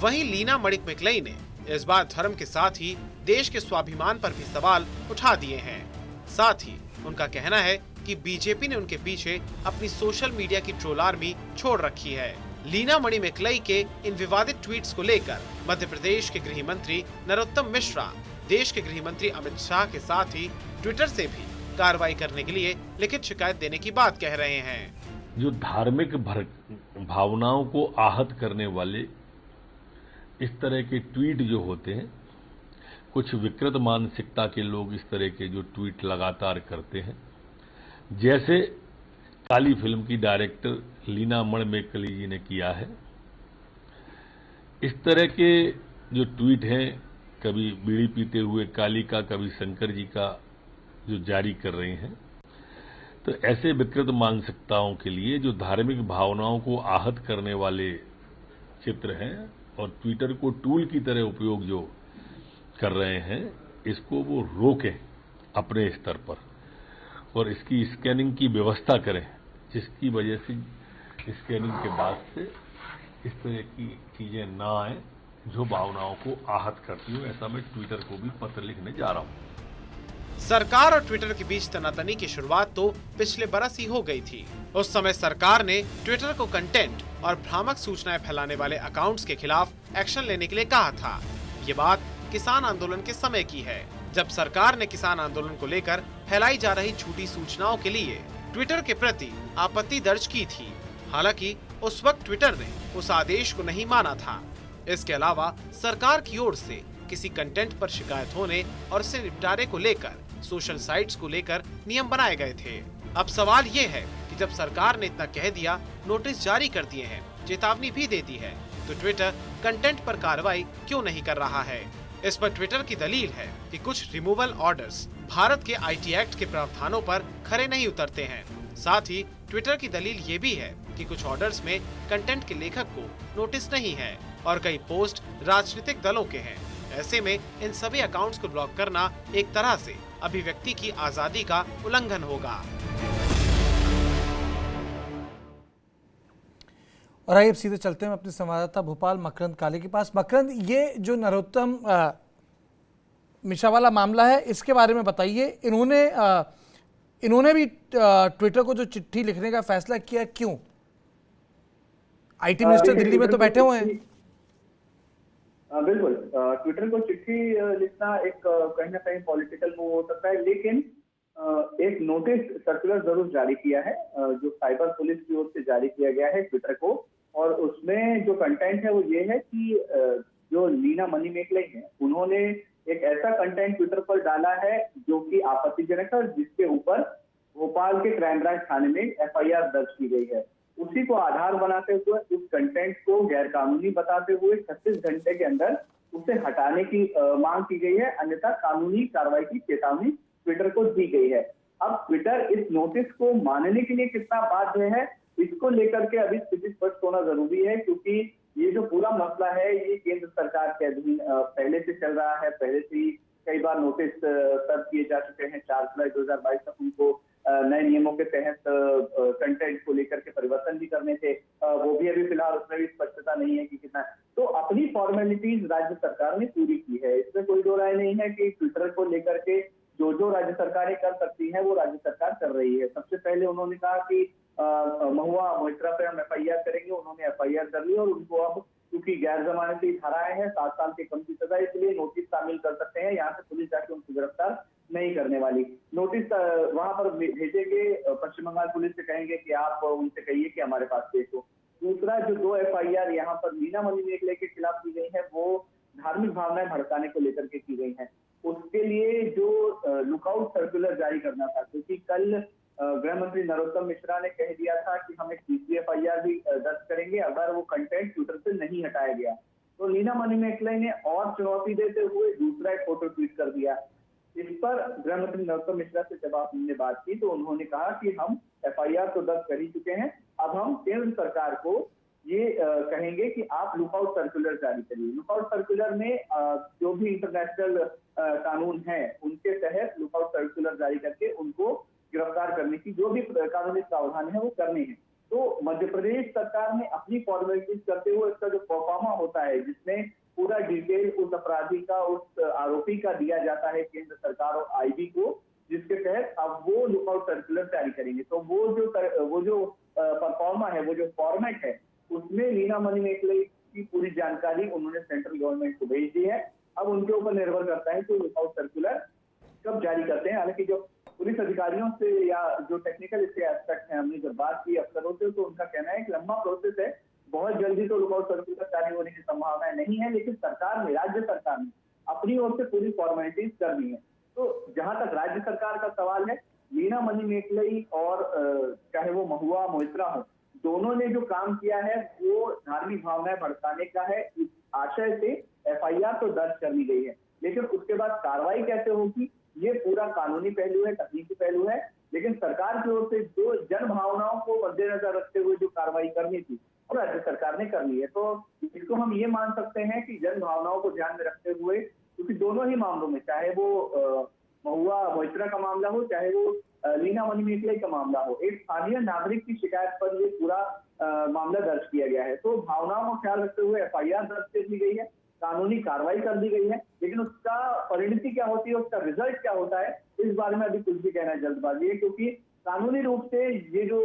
वहीं लीना मणिमेकलाई ने इस बार धर्म के साथ ही देश के स्वाभिमान पर भी सवाल उठा दिए हैं। साथ ही उनका कहना है कि बीजेपी ने उनके पीछे अपनी सोशल मीडिया की ट्रोल आर्मी छोड़ रखी है। लीना मणि मेकलई के इन विवादित ट्वीट्स को लेकर मध्य प्रदेश के गृह मंत्री नरोत्तम मिश्रा देश के गृह मंत्री अमित शाह के साथ ही ट्विटर से भी कार्रवाई करने के लिए लिखित शिकायत देने की बात कह रहे हैं। जो धार्मिक भावनाओं को आहत करने वाले इस तरह के ट्वीट जो होते हैं, कुछ विकृत मानसिकता के लोग इस तरह के जो ट्वीट लगातार करते हैं, जैसे काली फिल्म की डायरेक्टर लीना मणि मेकलई जी ने किया है, इस तरह के जो ट्वीट हैं, कभी बीड़ी पीते हुए काली का, कभी शंकर जी का जो जारी कर रहे हैं, तो ऐसे विकृत मानसिकताओं के लिए जो धार्मिक भावनाओं को आहत करने वाले चित्र हैं और ट्विटर को टूल की तरह उपयोग जो कर रहे हैं, इसको वो रोकें अपने स्तर पर और इसकी स्कैनिंग की व्यवस्था करें, जिसकी वजह से स्कैनिंग के बाद से इस तरह की चीजें ना आए जो भावनाओं को आहत करती हो। ऐसा मैं ट्विटर को भी पत्र लिखने जा रहा हूं। सरकार और ट्विटर के बीच तनातनी की शुरुआत तो पिछले बरस ही हो गई थी। उस समय सरकार ने ट्विटर को कंटेंट और भ्रामक सूचनाएं फैलाने वाले अकाउंट्स के खिलाफ एक्शन लेने के लिए कहा था। ये बात किसान आंदोलन के समय की है, जब सरकार ने किसान आंदोलन को लेकर फैलाई जा रही झूठी सूचनाओं के लिए ट्विटर के प्रति आपत्ति दर्ज की थी। हालांकि उस वक्त ट्विटर ने उस आदेश को नहीं माना था। इसके अलावा सरकार की ओर से किसी कंटेंट पर शिकायत होने और इससे निपटारे को लेकर सोशल साइट्स को लेकर नियम बनाए गए थे। अब सवाल ये है कि जब सरकार ने इतना कह दिया, नोटिस जारी कर दिए हैं, चेतावनी भी दे दी है, तो ट्विटर कंटेंट पर कार्रवाई क्यों नहीं कर रहा है? इस पर ट्विटर की दलील है कि कुछ रिमूवल ऑर्डर्स भारत के आईटी एक्ट के प्रावधानों पर खरे नहीं उतरते हैं। साथ ही ट्विटर की दलील ये भी है कि कुछ ऑर्डर्स में कंटेंट के लेखक को नोटिस नहीं है और कई पोस्ट राजनीतिक दलों के हैं। ऐसे में इन सभी अकाउंट्स को ब्लॉक करना एक तरह से अभिव्यक्ति की आजादी का उल्लंघन होगा। और आइए अब सीधे चलते हैं अपने संवाददाता भोपाल मकरंद काले के पास। मकरंद, ये जो नरोत्तम मिश्रा वाला मामला है, इसके बारे में बताइए। इन्होंने भी ट्विटर को जो चिट्ठी लिखने का फैसला किया, क्यों? आईटी मिनिस्टर दिल्ली में तो बैठे हुए हैं। बिल्कुल, ट्विटर को चिट्ठी लिखना एक कहीं ना कहीं पॉलिटिकल मूव हो सकता है, लेकिन एक नोटिस सर्कुलर जरूर जारी किया है जो साइबर पुलिस की ओर से जारी किया गया है ट्विटर को, और उसमें जो कंटेंट है वो ये है कि जो लीना मणि मेकलई है, उन्होंने एक ऐसा कंटेंट ट्विटर पर डाला है जो कि आपत्तिजनक है और जिसके ऊपर भोपाल के क्राइम ब्रांच थाने में एफआईआर दर्ज की गई है। उसी को आधार बनाते हुए, उस कंटेंट को गैरकानूनी बताते हुए 36 घंटे के अंदर उसे हटाने की मांग की गई है, अन्यथा कानूनी कार्रवाई की चेतावनी ट्विटर को दी गई है। अब ट्विटर इस नोटिस को मानने के लिए कितना बाध्य है, इसको लेकर के अभी स्थिति स्पष्ट होना जरूरी है, क्योंकि ये जो पूरा मसला है ये केंद्र सरकार के अधीन पहले से चल रहा है। पहले से ही कई बार नोटिस सर्व किए जा चुके हैं। 4 जुलाई 2022 तक उनको नए नियमों के तहत कंटेंट को लेकर के परिवर्तन भी करने थे, वो भी अभी फिलहाल उसमें भी स्पष्टता नहीं है कि कितना। तो अपनी फॉर्मेलिटीज राज्य सरकार ने पूरी की है, इसमें कोई दो राय नहीं है कि ट्विटर को लेकर के जो राज्य सरकारें कर सकती हैं वो राज्य सरकार कर रही है। सबसे पहले उन्होंने कहा कि महुआ मोइत्रा पे हम एफआईआर करेंगे, उन्होंने एफआईआर कर ली और उनको अब क्योंकि गैर जमानती धाराएं हैं, 7 साल की कम की सजा, इसलिए नोटिस शामिल कर सकते हैं। यहाँ से पुलिस जाके उनको गिरफ्तार नहीं करने वाली। नोटिस वहां पर भेजेंगे, पश्चिम बंगाल पुलिस से कहेंगे कि आप उनसे कहिए कि हमारे पास पेश हो। दूसरा, जो 2 एफआईआर यहाँ पर लीना मणि मेकलई के खिलाफ की गई है वो धार्मिक भावनाएं भड़काने को लेकर के की गई है। उसके लिए जो लुकआउट सर्कुलर जारी करना था, क्योंकि कल गृह मंत्री नरोत्तम मिश्रा ने कह दिया था कि हम एक तीसरी एफआईआर भी दर्ज करेंगे अगर वो कंटेंट ट्विटर से नहीं हटाया गया। तो लीना मणि मेकलई ने और चुनौती देते हुए दूसरा एक फोटो ट्वीट कर दिया। इस पर गृह मंत्री नरोत्तम मिश्रा से जब हमने बात की तो उन्होंने कहा कि हम एफआईआर तो दर्ज कर ही चुके हैं, अब हम केंद्र सरकार को ये कहेंगे कि आप लुकआउट सर्कुलर जारी करिए। लुकआउट सर्कुलर में जो भी इंटरनेशनल कानून है उनके तहत लुकआउट सर्कुलर जारी करके उनको गिरफ्तार करने की जो भी कानूनी प्रावधान है वो करने हैं। तो मध्य प्रदेश सरकार ने अपनी फॉर्मेलिटीज करते हुए इसका जो परफॉर्मा होता है, जिसमें पूरा डिटेल उस अपराधी का, उस आरोपी का दिया जाता है केंद्र सरकार और आईबी को, जिसके तहत अब वो लुकआउट सर्कुलर जारी करेंगे। तो वो जो परफॉर्मा है, वो जो फॉर्मेट है, उसमें लीना मणिमेखले की पूरी जानकारी उन्होंने सेंट्रल गवर्नमेंट को भेज दी है। अब उनके ऊपर निर्भर करता है कि लुकआउट सर्कुलर कब जारी करते हैं। हालांकि जो पुलिस अधिकारियों से या जो टेक्निकल इसके एस्पेक्ट हैं, हमने जब बात की अफसरों से, तो उनका कहना है कि लंबा प्रोसेस है, बहुत जल्दी तो लुकआउट सर्कुलर जारी होने की संभावना नहीं है, लेकिन सरकार ने, राज्य सरकार ने अपनी ओर से पूरी फॉर्मेलिटीज कर दी है। तो जहां तक राज्य सरकार का सवाल है, लीना मणिमेखले और चाहे वो महुआ मोइत्रा हो, दोनों ने जो काम किया है वो धार्मिक भावनाएं भड़काने का है। इस आशय से एफआईआर तो दर्ज कर ली गई है, लेकिन उसके बाद कार्रवाई कैसे होगी, ये पूरा कानूनी पहलू है, तकनीकी पहलू है। लेकिन सरकार की ओर से जो जन भावनाओं को मद्देनजर रखते हुए जो कार्रवाई करनी थी, और राज्य सरकार ने कर ली है। तो इसको हम ये मान सकते हैं कि जन भावनाओं को ध्यान में रखते हुए, क्योंकि दोनों ही मामलों में, चाहे वो महुआ मोइत्रा का मामला हो, चाहे वो लीना मणिमेखले का मामला हो, एक स्थानीय नागरिक की शिकायत पर ये पूरा मामला दर्ज किया गया है। तो भावनाओं को ख्याल रखते हुए एफआईआर दर्ज कर दी गई है, कानूनी कार्रवाई कर दी गई है, लेकिन उसका परिणति क्या होती है, उसका रिजल्ट क्या होता है, इस बारे में अभी कुछ भी कहना जल्दबाजी है। क्योंकि कानूनी रूप से ये जो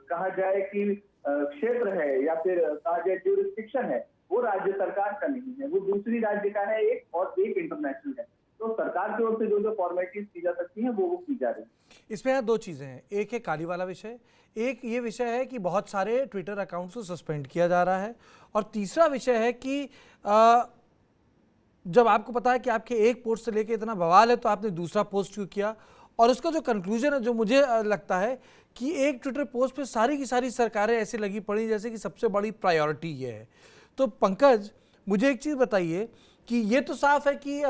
कहा जाए कि क्षेत्र है या फिर कहा जाए ज्यूरिसडिक्शन है, वो राज्य सरकार का नहीं है, वो दूसरी राज्य का है एक, और एक इंटरनेशनल है। तो सरकार की ओर से जो फॉर्मेलिटीज की जा सकती हैं वो की जा रही है। इसमें यहाँ दो चीज़ें हैं, एक है काली वाला विषय, एक ये विषय है कि बहुत सारे ट्विटर अकाउंट्स को सस्पेंड किया जा रहा है, और तीसरा विषय है कि जब आपको पता है कि आपके एक पोस्ट से लेके इतना बवाल है तो आपने दूसरा पोस्ट क्यों किया। और उसका जो कंक्लूजन है, जो मुझे लगता है कि एक ट्विटर पोस्ट पे सारी की सारी सरकारें ऐसे लगी पड़ी जैसे कि सबसे बड़ी प्रायोरिटी ये है। तो पंकज, मुझे एक चीज़ बताइए कि ये तो साफ है कि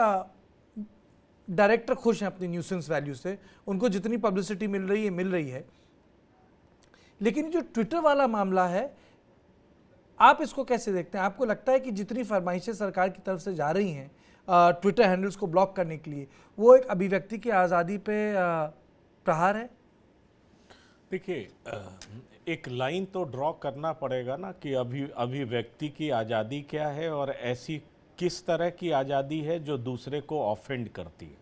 डायरेक्टर खुश हैं अपनी न्यूसेंस वैल्यू से, उनको जितनी पब्लिसिटी मिल रही है, लेकिन जो ट्विटर वाला मामला है, आप इसको कैसे देखते हैं? आपको लगता है कि जितनी फरमाइशें सरकार की तरफ से जा रही हैं ट्विटर हैंडल्स को ब्लॉक करने के लिए, वो एक अभिव्यक्ति की आज़ादी पे प्रहार है? देखिए, एक लाइन तो ड्रॉ करना पड़ेगा ना कि अभिव्यक्ति की आज़ादी क्या है और ऐसी किस तरह की आज़ादी है जो दूसरे को ऑफेंड करती है।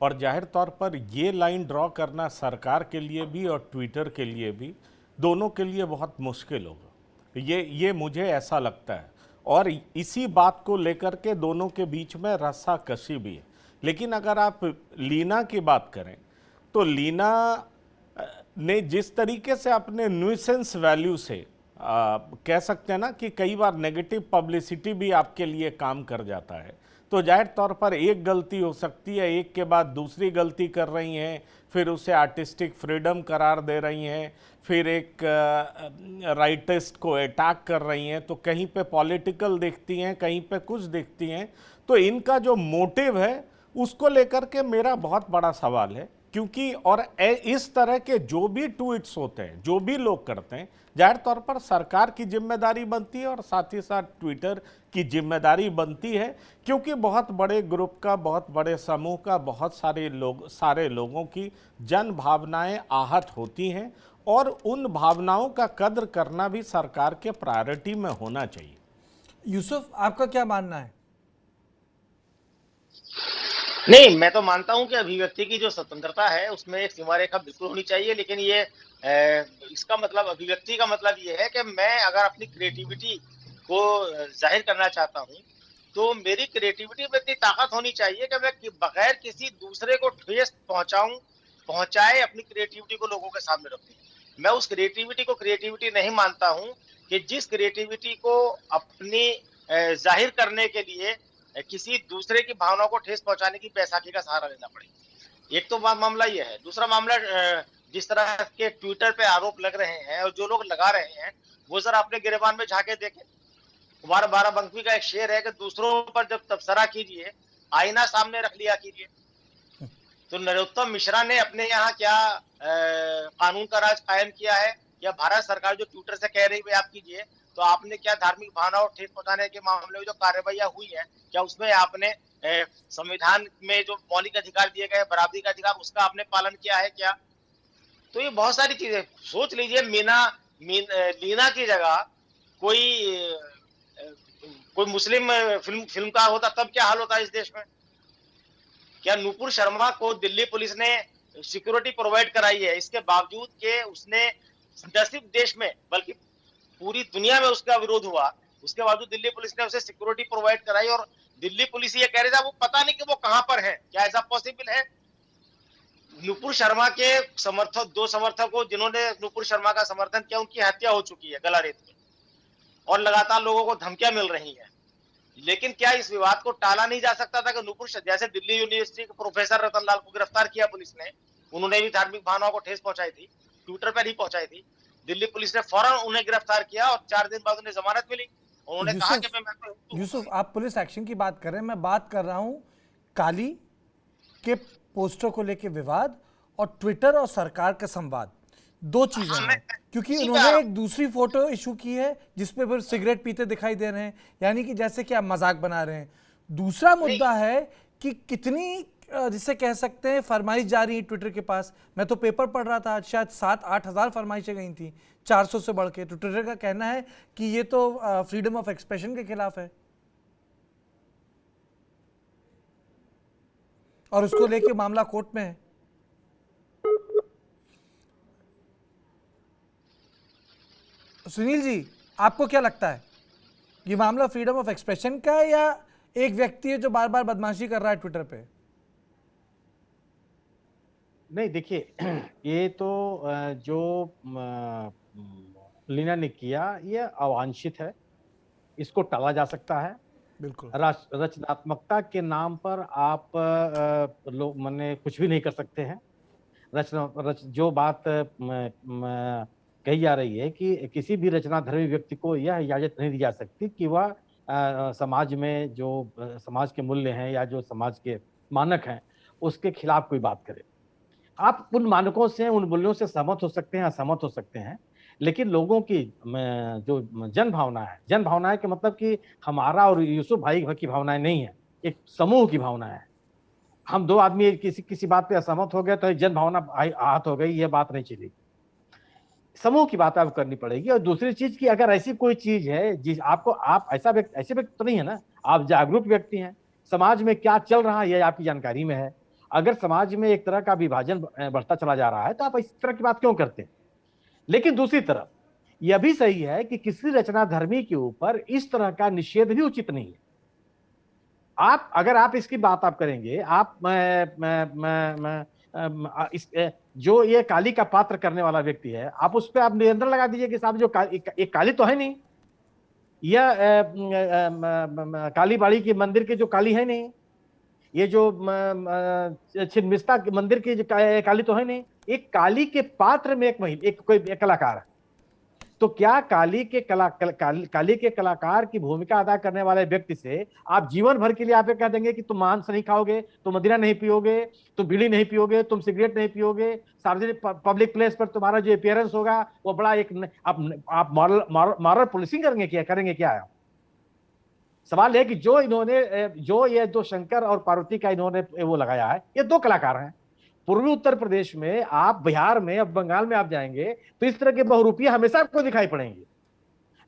और जाहिर तौर पर ये लाइन ड्रॉ करना सरकार के लिए भी और ट्विटर के लिए भी, दोनों के लिए बहुत मुश्किल होगा। ये मुझे ऐसा लगता है, और इसी बात को लेकर के दोनों के बीच में रस्साकशी भी है। लेकिन अगर आप लीना की बात करें तो लीना ने जिस तरीके से अपने न्यूसेंस वैल्यू से कह सकते हैं ना कि कई बार नेगेटिव पब्लिसिटी भी आपके लिए काम कर जाता है, तो जाहिर तौर पर एक गलती हो सकती है, एक के बाद दूसरी गलती कर रही हैं, फिर उसे आर्टिस्टिक फ्रीडम करार दे रही हैं, फिर एक राइटिस्ट को अटैक कर रही हैं, तो कहीं पे पॉलिटिकल देखती हैं, कहीं पे कुछ देखती हैं। तो इनका जो मोटिव है उसको लेकर के मेरा बहुत बड़ा सवाल है, क्योंकि और इस तरह के जो भी ट्वीट्स होते हैं, जो भी लोग करते हैं, जाहिर तौर पर सरकार की जिम्मेदारी बनती है और साथ ही साथ ट्विटर की जिम्मेदारी बनती है, क्योंकि बहुत बड़े ग्रुप का, बहुत बड़े समूह का, बहुत सारे लोगों की जन भावनाएं आहत होती हैं, और उन भावनाओं का कद्र करना भी सरकार के प्रायोरिटी में होना चाहिए। यूसुफ, आपका क्या मानना है? नहीं, मैं तो मानता हूं कि अभिव्यक्ति की जो स्वतंत्रता है उसमें एक सीमा रेखा बिल्कुल होनी चाहिए, लेकिन ये इसका मतलब, अभिव्यक्ति का मतलब ये है कि मैं अगर अपनी क्रिएटिविटी को जाहिर करना चाहता हूं तो मेरी क्रिएटिविटी में इतनी ताकत होनी चाहिए कि मैं बगैर किसी दूसरे को ठेस पहुंचाए अपनी क्रिएटिविटी को लोगों के सामने रखूं। मैं उस क्रिएटिविटी को क्रिएटिविटी नहीं मानता हूं कि जिस क्रिएटिविटी को अपनी जाहिर करने के लिए किसी दूसरे की भावनाओं को ठेस पहुंचाने की बैसाखी का सहारा लेना पड़े। एक तो मामला ये है। दूसरा मामला, जिस तरह के ट्विटर पे आरोप लग रहे हैं और जो लोग लगा रहे हैं, वो जरा अपने गिरेबान में झांके देखें। कुमार बाराबंकी का एक शेर है कि दूसरों पर जब तबसरा कीजिए, आईना सामने रख लिया कीजिए। तो नरोत्तम मिश्रा ने अपने यहाँ क्या कानून का राज कायम किया है, या भारत सरकार जो ट्विटर से कह रही है आप कीजिए, तो आपने क्या धार्मिक भावनाओं ठेस पहुंचाने के मामले में जो कार्रवाइयां हुई है, क्या उसमें आपने संविधान में जो मौलिक अधिकार दिए गए, बराबरी का अधिकार, उसका आपने पालन किया है क्या? तो ये बहुत सारी चीजें सोच लीजिए। लीना की जगह कोई मुस्लिम फिल्मकार होता तब क्या हाल होता इस देश में? क्या नूपुर शर्मा को दिल्ली पुलिस ने सिक्योरिटी प्रोवाइड कराई है, इसके बावजूद के उसने न सिर्फ देश में बल्कि पूरी दुनिया में उसका विरोध हुआ, उसके बावजूद दिल्ली पुलिस ने उसे सिक्योरिटी प्रोवाइड कराई और दिल्ली पुलिस ये कह रही था वो पता नहीं कि वो कहां पर है। क्या ऐसा पॉसिबल है? नुपुर शर्मा के समर्थक, 2 समर्थकों जिन्होंने नुपुर शर्मा का समर्थन किया, उनकी हत्या हो चुकी है गलारेत में और लगातार लोगों को धमकियां मिल रही हैं। लेकिन क्या इस विवाद को टाला नहीं जा सकता था कि नुपुर, जैसे दिल्ली यूनिवर्सिटी के प्रोफेसर रतन लाल को गिरफ्तार किया पुलिस ने, उन्होंने भी धार्मिक भावनाओं को ठेस पहुंचाई थी, ट्विटर पर ही पहुंचाई थी। दिल्ली पुलिस ने फौरन उन्हें गिरफ्तार किया और 4 दिन बाद उन्हें जमानत मिली। उन्होंने कहा कि मैं यूसुफ, आप पुलिस एक्शन की बात कर रहे हैं, मैं बात कर रहा हूं काली के पोस्टर को लेकर विवाद और ट्विटर और सरकार का संवाद, 2 चीजें हैं। क्योंकि उन्होंने एक दूसरी फोटो इशू की है जिसपे फिर सिगरेट पीते दिखाई दे रहे हैं, यानी कि जैसे कि आप मजाक बना रहे हैं। दूसरा मुद्दा है कि कितनी, जिसे कह सकते हैं, फरमाइश जा रही है ट्विटर के पास। मैं तो पेपर पढ़ रहा था, शायद 7-8 हज़ार फरमाइशें गई थी, 400 से बढ़ के। तो ट्विटर का कहना है कि ये तो फ्रीडम ऑफ एक्सप्रेशन के खिलाफ है और उसको लेके मामला कोर्ट में है। सुनील जी, आपको क्या लगता है, ये मामला फ्रीडम ऑफ एक्सप्रेशन का है या एक व्यक्ति है जो बार बार बदमाशी कर रहा है ट्विटर पे? नहीं, देखिए, ये तो जो लीना ने किया ये अवांछित है, इसको टाला जा सकता है। बिल्कुल। रचनात्मकता के नाम पर आप लोग माने कुछ भी नहीं कर सकते हैं। जो बात कही जा रही है कि किसी भी रचनाधर्मी व्यक्ति को यह इजाजत नहीं दी जा सकती कि वह समाज में जो समाज के मूल्य हैं या जो समाज के मानक हैं उसके खिलाफ कोई बात करे। आप उन मानकों से, उन मूल्यों से सहमत हो सकते हैं, असहमत हो सकते हैं, लेकिन लोगों की जो जन भावना है कि मतलब कि हमारा और यूसुफ भाई की भावनाएं नहीं है, एक समूह की भावना है। हम 2 आदमी किसी बात पे असहमत हो गए तो जन भावना आहत हो गई, यह बात नहीं चलेगी। समूह की बात आपको करनी पड़ेगी। और दूसरी चीज कि अगर ऐसी कोई चीज है जिस आपको, आप ऐसे व्यक्ति तो नहीं है ना, आप जागरूक व्यक्ति हैं, समाज में क्या चल रहा है यह आपकी जानकारी में है। अगर समाज में एक तरह का विभाजन बढ़ता चला जा रहा है तो आप इस तरह की बात क्यों करते हैं? लेकिन दूसरी तरफ यह भी सही है कि किसी रचनाधर्मी के ऊपर इस तरह का निषेध भी उचित नहीं है। अगर आप इसकी बात आप करेंगे, आप जो ये काली का पात्र करने वाला व्यक्ति है, आप उस पर आप नियंत्रण लगा दीजिए कि साहब जो एक काली तो है नहीं, यह काली बाड़ी के मंदिर के जो काली है नहीं, ये जो छिन्नमिस्ता मंदिर की काली तो है नहीं। एक काली के पात्र में एक कलाकार है, तो क्या काली के कलाकार की भूमिका अदा करने वाले व्यक्ति से आप जीवन भर के लिए आप कह देंगे कि तुम मांस नहीं खाओगे, तुम मदिरा नहीं पियोगे, तुम बीड़ी नहीं पियोगे, तुम सिगरेट नहीं पियोगे, सार्वजनिक पब्लिक प्लेस पर तुम्हारा जो अपीयरेंस होगा वो बड़ा एक आप मॉरल पुलिसिंग करेंगे क्या? सवाल है कि जो ये दो शंकर और पार्वती का इन्होंने वो लगाया है, ये 2 कलाकार हैं। पूर्वी उत्तर प्रदेश में, आप बिहार में, अब बंगाल में आप जाएंगे तो इस तरह के बहुरूपिये हमेशा आपको दिखाई पड़ेंगे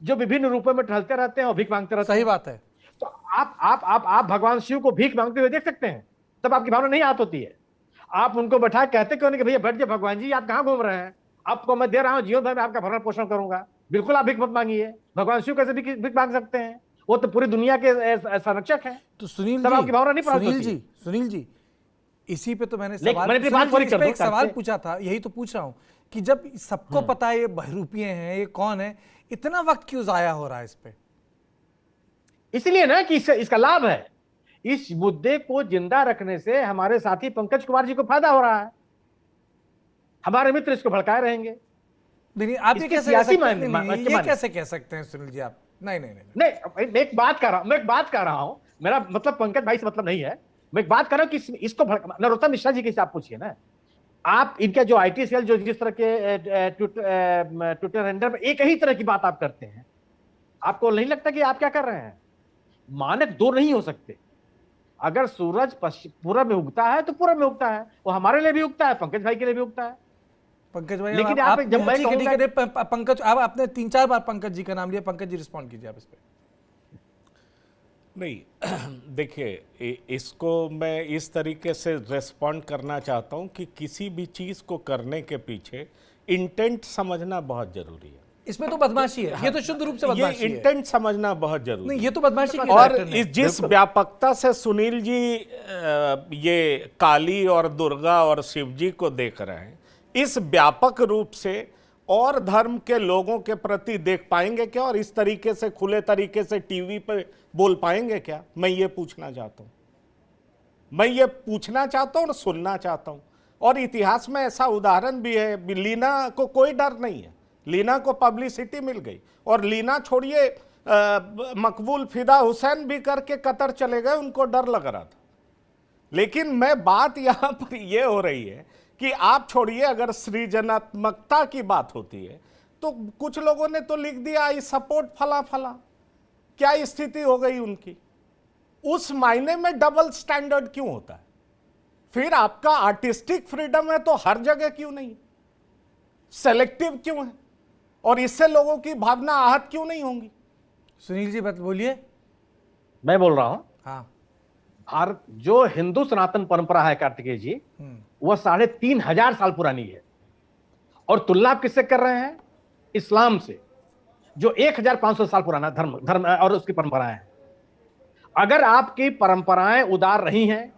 जो विभिन्न रूपों में टहलते रहते हैं और भीख मांगते रहते हैं। सही बात है। तो आप भगवान शिव को भीख मांगते हुए देख सकते हैं, तब आपकी भावना नहीं आती होती है। आप उनको बैठा कहते क्यों नहीं कि भैया बैठ जाइए, भगवान जी आप कहाँ घूम रहे हैं, आपको मैं दे रहा हूँ, जीवन भर में आपका भरण पोषण करूंगा, बिल्कुल आप भीख मत मांगिए। भगवान शिव कैसे भीख मांग सकते हैं? वो तो पूरी दुनिया के संरक्षक हैं। तो सुनील तब आपकी भावना नहीं सुनील जी, इसी पे तो मैंने एक सवाल पूछा था, यही तो पूछ रहा हूं कि जब सबको पता है ये बहरूपिये हैं, ये कौन है, इतना वक्त क्यों जाया हो रहा है इस पे? इसलिए ना कि इसका लाभ है। इस मुद्दे को जिंदा रखने से हमारे साथी पंकज कुमार जी को फायदा हो रहा है, हमारे मित्र इसको भड़काए रहेंगे। नहीं, आप ये कैसे कह सकते हैं सुनील जी? आप नहीं, मैं एक बात कर रहा हूं, मेरा मतलब पंकज भाई से मतलब नहीं है, मैं एक बात कर रहा हूं कि इसको नरोत्तम मिश्रा जी के आप पूछिए ना, आप इनका जो आईटी सेल जो जिस तरह के ट्विटर हैंडल पर एक ही तरह की बात आप करते हैं, आपको नहीं लगता कि आप क्या कर रहे हैं? मानक 2 नहीं हो सकते। अगर सूरज पूरब में उगता है तो पूरब में उगता है, वो हमारे लिए भी उगता है, पंकज भाई के लिए भी उगता है। पंकज भाई, लेकिन आप जब मैं कहूंगा पंकज, आप आपने 3-4 बार पंकज जी का नाम लिया, पंकज जी रिस्पॉन्ड कीजिए आप इस पे। नहीं, देखिए, इसको मैं इस तरीके से रेस्पॉन्ड करना चाहता हूं कि किसी भी चीज़ को करने के पीछे इंटेंट समझना बहुत ज़रूरी है। इसमें तो बदमाशी है, ये तो शुद्ध रूप से ये बदमाशी है। इंटेंट समझना बहुत जरूरी नहीं, है। ये तो बदमाशी की और डायरेक्टर ने। इस जिस व्यापकता से सुनील जी ये काली और दुर्गा और शिव जी को देख रहे हैं, इस व्यापक रूप से और धर्म के लोगों के प्रति देख पाएंगे क्या, और इस तरीके से खुले तरीके से टीवी पे बोल पाएंगे क्या? मैं ये पूछना चाहता हूं, मैं ये पूछना चाहता हूं और सुनना चाहता हूं। और इतिहास में ऐसा उदाहरण भी है, लीना को कोई डर नहीं है, लीना को पब्लिसिटी मिल गई, और लीना छोड़िए मकबूल फिदा हुसैन भी करके कतर चले गए, उनको डर लग रहा था। लेकिन मैं बात यहां पर यह हो रही है कि आप छोड़िए, अगर सृजनात्मकता की बात होती है तो कुछ लोगों ने तो लिख दिया आई सपोर्ट फला फला, क्या स्थिति हो गई उनकी? उस मायने में डबल स्टैंडर्ड क्यों होता है? फिर आपका आर्टिस्टिक फ्रीडम है तो हर जगह क्यों नहीं, सेलेक्टिव क्यों है, और इससे लोगों की भावना आहत क्यों नहीं होंगी? सुनील जी बोलिए। मैं बोल रहा हूं, हाँ, भारत जो हिंदू सनातन परंपरा है कार्तिकेय जी, वह 3500 साल पुरानी है। और तुलना आप किससे कर रहे हैं? इस्लाम से, जो 1500 साल पुराना धर्म और उसकी परंपराएं हैं। अगर आपकी परंपराएं उदार रही हैं,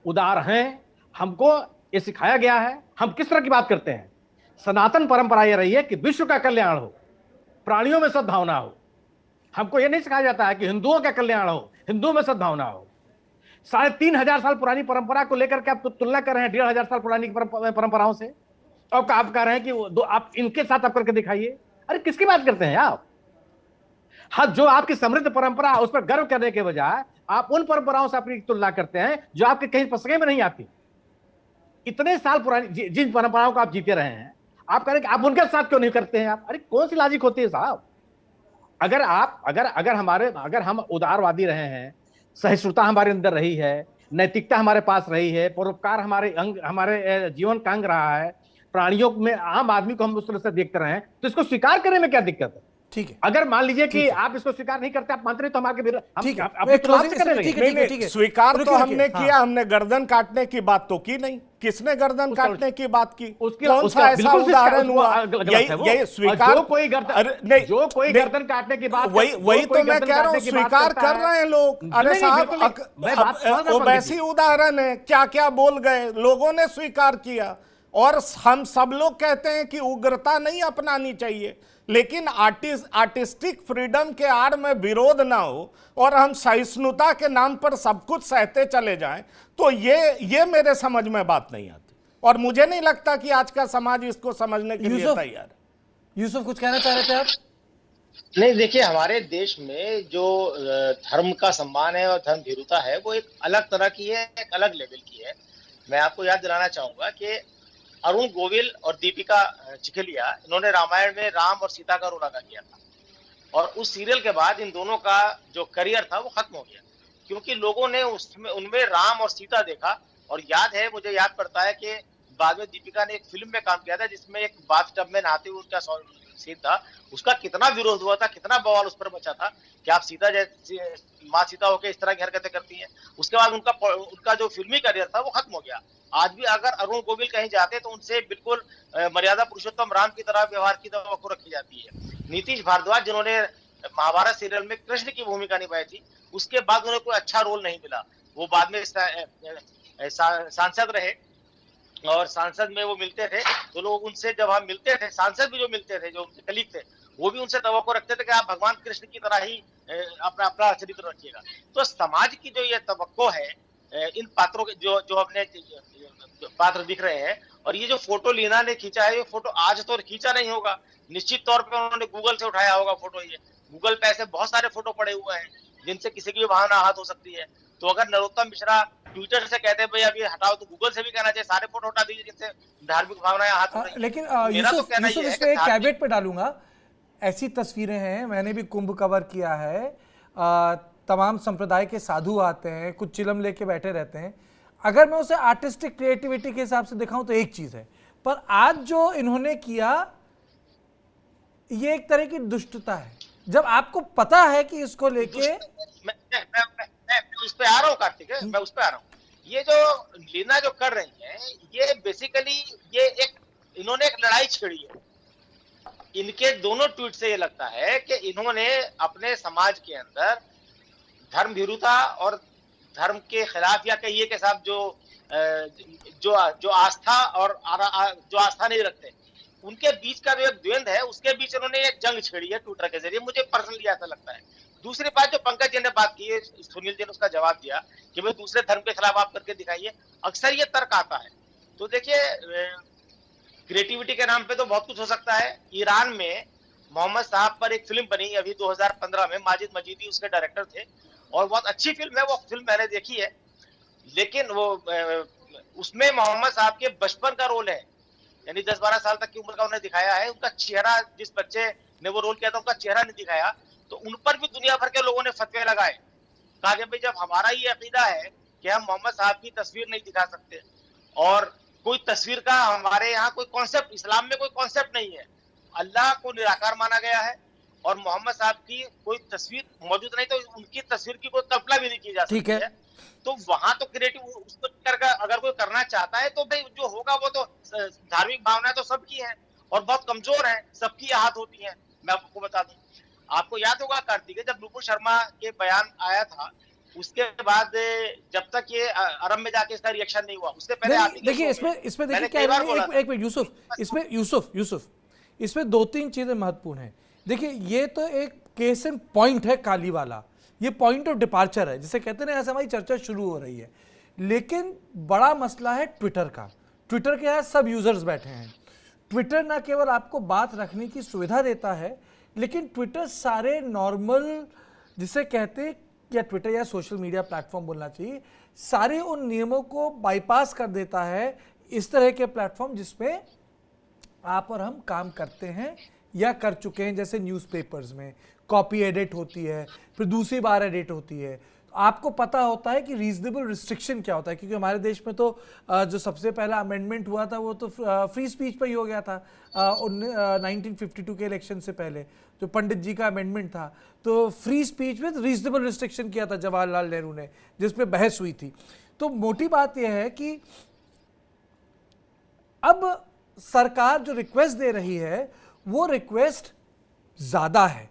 उदार हैं, हमको ये सिखाया गया है, हम किस तरह की बात करते हैं? सनातन परंपरा ये रही है कि विश्व का कल्याण हो, प्राणियों में सद्भावना हो। हमको ये नहीं सिखाया जाता है कि हिंदुओं का कल्याण हो, हिंदुओं में सद्भावना हो। 3500 साल पुरानी परंपरा को लेकर के आप तुलना कर रहे हैं 1500 साल पुरानी परंपराओं से, और आप कह रहे हैं कि आप इनके साथ आप करके दिखाइए। अरे किसकी बात करते हैं आप? हाँ, जो आपकी समृद्ध परंपरा उस पर गर्व करने के बजाय आप उन परंपराओं से अपनी तुलना करते हैं जो आपके कहीं पसगे में नहीं आती। इतने साल पुरानी जिन परंपराओं को आप जीते रहे हैं, आप कह रहे हैं कि आप उनके साथ क्यों नहीं करते हैं आप? अरे कौन सी लॉजिक होती है साहब? अगर हम उदारवादी रहे हैं, सहिष्णुता हमारे अंदर रही है, नैतिकता हमारे पास रही है, परोपकार हमारे जीवन का अंग रहा है, प्राणियों में आम आदमी को हम उस तरह से देखते रहे हैं, तो इसको स्वीकार करने में क्या दिक्कत है? ठीक है। अगर मान लीजिए कि आप इसको स्वीकार नहीं करते, आप मानते नहीं, तो हम आगे स्वीकार तो हमने किया, हमने गर्दन काटने की बात तो की नहीं। किसने गर्दन काटने की बात की? कौन सा ऐसा उदाहरण हुआ? यही स्वीकार, जो कोई गर्दन काटने की बात, वही तो मैं कह रहा हूँ, स्वीकार कर रहे हैं लोग। अरे साहब, वैसी उदाहरण है, क्या क्या बोल गए, लोगों ने स्वीकार किया। और हम सब लोग कहते हैं कि उग्रता नहीं अपनानी चाहिए, लेकिन आर्टिस्टिक फ्रीडम के आड़ में विरोध ना हो और हम सहिष्णुता के नाम पर सब कुछ सहते चले जाएं, तो ये मेरे समझ में बात नहीं आती, और मुझे नहीं लगता कि आज का समाज इसको समझने के लिए तैयार है। यूसुफ, कुछ कहना चाह रहे थे आप? नहीं, देखिए, हमारे देश में जो धर्म का सम्मान है और धर्म भीरुता है, वो एक अलग तरह की है, एक अलग लेवल की है। मैं आपको याद दिलाना चाहूंगा कि अरुण गोविल और दीपिका चिखलिया, इन्होंने रामायण में राम और सीता का रोल अदा किया था, और उस सीरियल के बाद इन दोनों का जो करियर था वो खत्म हो गया, क्योंकि लोगों ने उनमें राम और सीता देखा। और मुझे याद पड़ता है कि बाद में दीपिका ने एक फिल्म में काम किया था जिसमें एक बाथटब में नहाते हुए उनका सीन था, उसका कितना विरोध हुआ था, कितना बवाल उस पर मचा था कि आप सीता जैसी माँ सीता होकर इस तरह की हरकतें करती हैं। उसके बाद उनका जो फिल्मी करियर था वो खत्म हो गया। आज भी अगर अरुण गोविल कहीं जाते तो उनसे बिल्कुल मर्यादा पुरुषोत्तम राम की तरह व्यवहार की तवक्को रखी जाती है। नीतीश भारद्वाज, जिन्होंने महाभारत सीरियल में कृष्ण की भूमिका निभाई थी, उसके बाद उन्हें कोई अच्छा रोल नहीं मिला। वो बाद में सांसद रहे, और सांसद में वो मिलते थे तो लोग उनसे, जब हम मिलते थे, सांसद भी जो मिलते थे, जो उनके कलीग थे, वो भी उनसे तवक्को रखते थे कि आप भगवान कृष्ण की तरह ही अपना चरित्र रखिएगा। तो समाज की जो ये तवक्को है इन पात्रों के, जो अपने पात्र दिख रहे हैं, और ये जो फोटो लीना ने खींचा है, ये फोटो आज तो खींचा नहीं होगा, निश्चित तौर पे उन्होंने गूगल से उठाया होगा फोटो। ये गूगल पे ऐसे बहुत सारे फोटो पड़े हुए हैं जिनसे किसी की भी भावना आहत हो सकती है। तो अगर नरोत्तम मिश्रा ट्विटर से कहते हैं भाई अब ये हटाओ, तो गूगल से भी कहना चाहिए सारे फोटो हटा दीजिए जिनसे धार्मिक भावनाएं आहत हो रही हैं। लेकिन यूसुफ, इस पे एक कैवेट पे डालूंगा, ऐसी तस्वीरें हैं, मैंने भी कुंभ कवर किया है, तमाम संप्रदाय के साधु आते हैं, कुछ चिलम लेके बैठे रहते हैं। अगर मैं उसे आर्टिस्टिक क्रिएटिविटी के हिसाब से दिखाऊं तो एक चीज है, पर आज जो इन्होंने किया ये एक तरह की दुष्टता है। जब आपको पता है कि इसको लेके मैं उस पे आ रहा हूँ कार्तिक, मैं उस पे आ रहा हूँ। ये जो लीना जो कर रही है, ये बेसिकली इन्होंने एक लड़ाई छेड़ी है। इनके दोनों ट्वीट से ये लगता है कि इन्होंने अपने समाज के अंदर धर्म भीरुता और धर्म के खिलाफ या कहिए के साथ जो आस्था और जो आस्था नहीं रखते उनके बीच का जो एक द्वंद्व है उसके बीच उन्होंने एक जंग छेड़ी है ट्विटर के जरिए। मुझे पर्सनली ऐसा लगता है। दूसरी बात जो पंकज जी ने बात की है, सुनील जी ने उसका जवाब दिया कि भाई दूसरे धर्म के खिलाफ आप करके दिखाइए। अक्सर ये तर्क आता है। तो देखिए, क्रिएटिविटी के नाम पे तो बहुत कुछ हो सकता है। ईरान में मोहम्मद साहब पर एक फिल्म बनी अभी 2015 में, माजिद मजीदी उसके डायरेक्टर थे और बहुत अच्छी फिल्म है। वो फिल्म मैंने देखी है, लेकिन वो उसमें मोहम्मद साहब के बचपन का रोल है, यानी 10-12 साल तक की उम्र का उन्हें दिखाया है। उनका चेहरा, जिस बच्चे ने वो रोल किया था उनका चेहरा नहीं दिखाया। तो उन पर भी दुनिया भर के लोगों ने फतवे लगाए, कहा कि भाई जब हमारा ये अकीदा है कि हम मोहम्मद साहब की तस्वीर नहीं दिखा सकते और कोई तस्वीर का हमारे यहाँ कोई कॉन्सेप्ट, इस्लाम में कोई कॉन्सेप्ट नहीं है, अल्लाह को निराकार माना गया है और मोहम्मद साहब की कोई तस्वीर मौजूद नहीं, तो उनकी तस्वीर की कोई कल्पना भी नहीं की जा सकती है। तो वहां तो क्रिएटिव उसको अगर कोई करना चाहता है तो भाई जो होगा वो तो धार्मिक भावनाएं तो सबकी हैं और बहुत कमजोर है, सबकी आहत होती हैं। मैं आपको बता दूं, आपको याद होगा कार्तिक, जब नुपुर शर्मा के बयान आया था उसके बाद जब तक ये अरब में जाके इसका रिएक्शन नहीं हुआ, उससे पहले आप देखिए इसमें देखिए क्या है, एक मिनट यूसुफ, इसमें 2-3 चीजें महत्वपूर्ण हैं। देखिए ये तो एक केस एंड पॉइंट है काली वाला, ये पॉइंट ऑफ डिपार्चर है जिसे कहते हैं, ऐसे हमारी चर्चा शुरू हो रही है। लेकिन बड़ा मसला है ट्विटर का। ट्विटर के यहाँ सब यूजर्स बैठे हैं। ट्विटर ना केवल आपको बात रखने की सुविधा देता है, लेकिन ट्विटर सारे नॉर्मल, जिसे कहते हैं या ट्विटर या सोशल मीडिया प्लेटफॉर्म बोलना चाहिए, सारे उन नियमों को बाईपास कर देता है। इस तरह के प्लेटफॉर्म जिसमें आप और हम काम करते हैं या कर चुके हैं, जैसे न्यूज़पेपर्स में कॉपी एडिट होती है, फिर दूसरी बार एडिट होती है। आपको पता होता है कि रीजनेबल रिस्ट्रिक्शन क्या होता है, क्योंकि हमारे देश में तो जो सबसे पहला अमेंडमेंट हुआ था वो तो फ्री स्पीच पर ही हो गया था 1952 के इलेक्शन से पहले, जो पंडित जी का अमेंडमेंट था। तो फ्री स्पीच में रीजनेबल रिस्ट्रिक्शन किया था जवाहरलाल नेहरू ने, जिसपे बहस हुई थी। तो मोटी बात यह है कि अब सरकार जो रिक्वेस्ट दे रही है वो रिक्वेस्ट ज़्यादा है,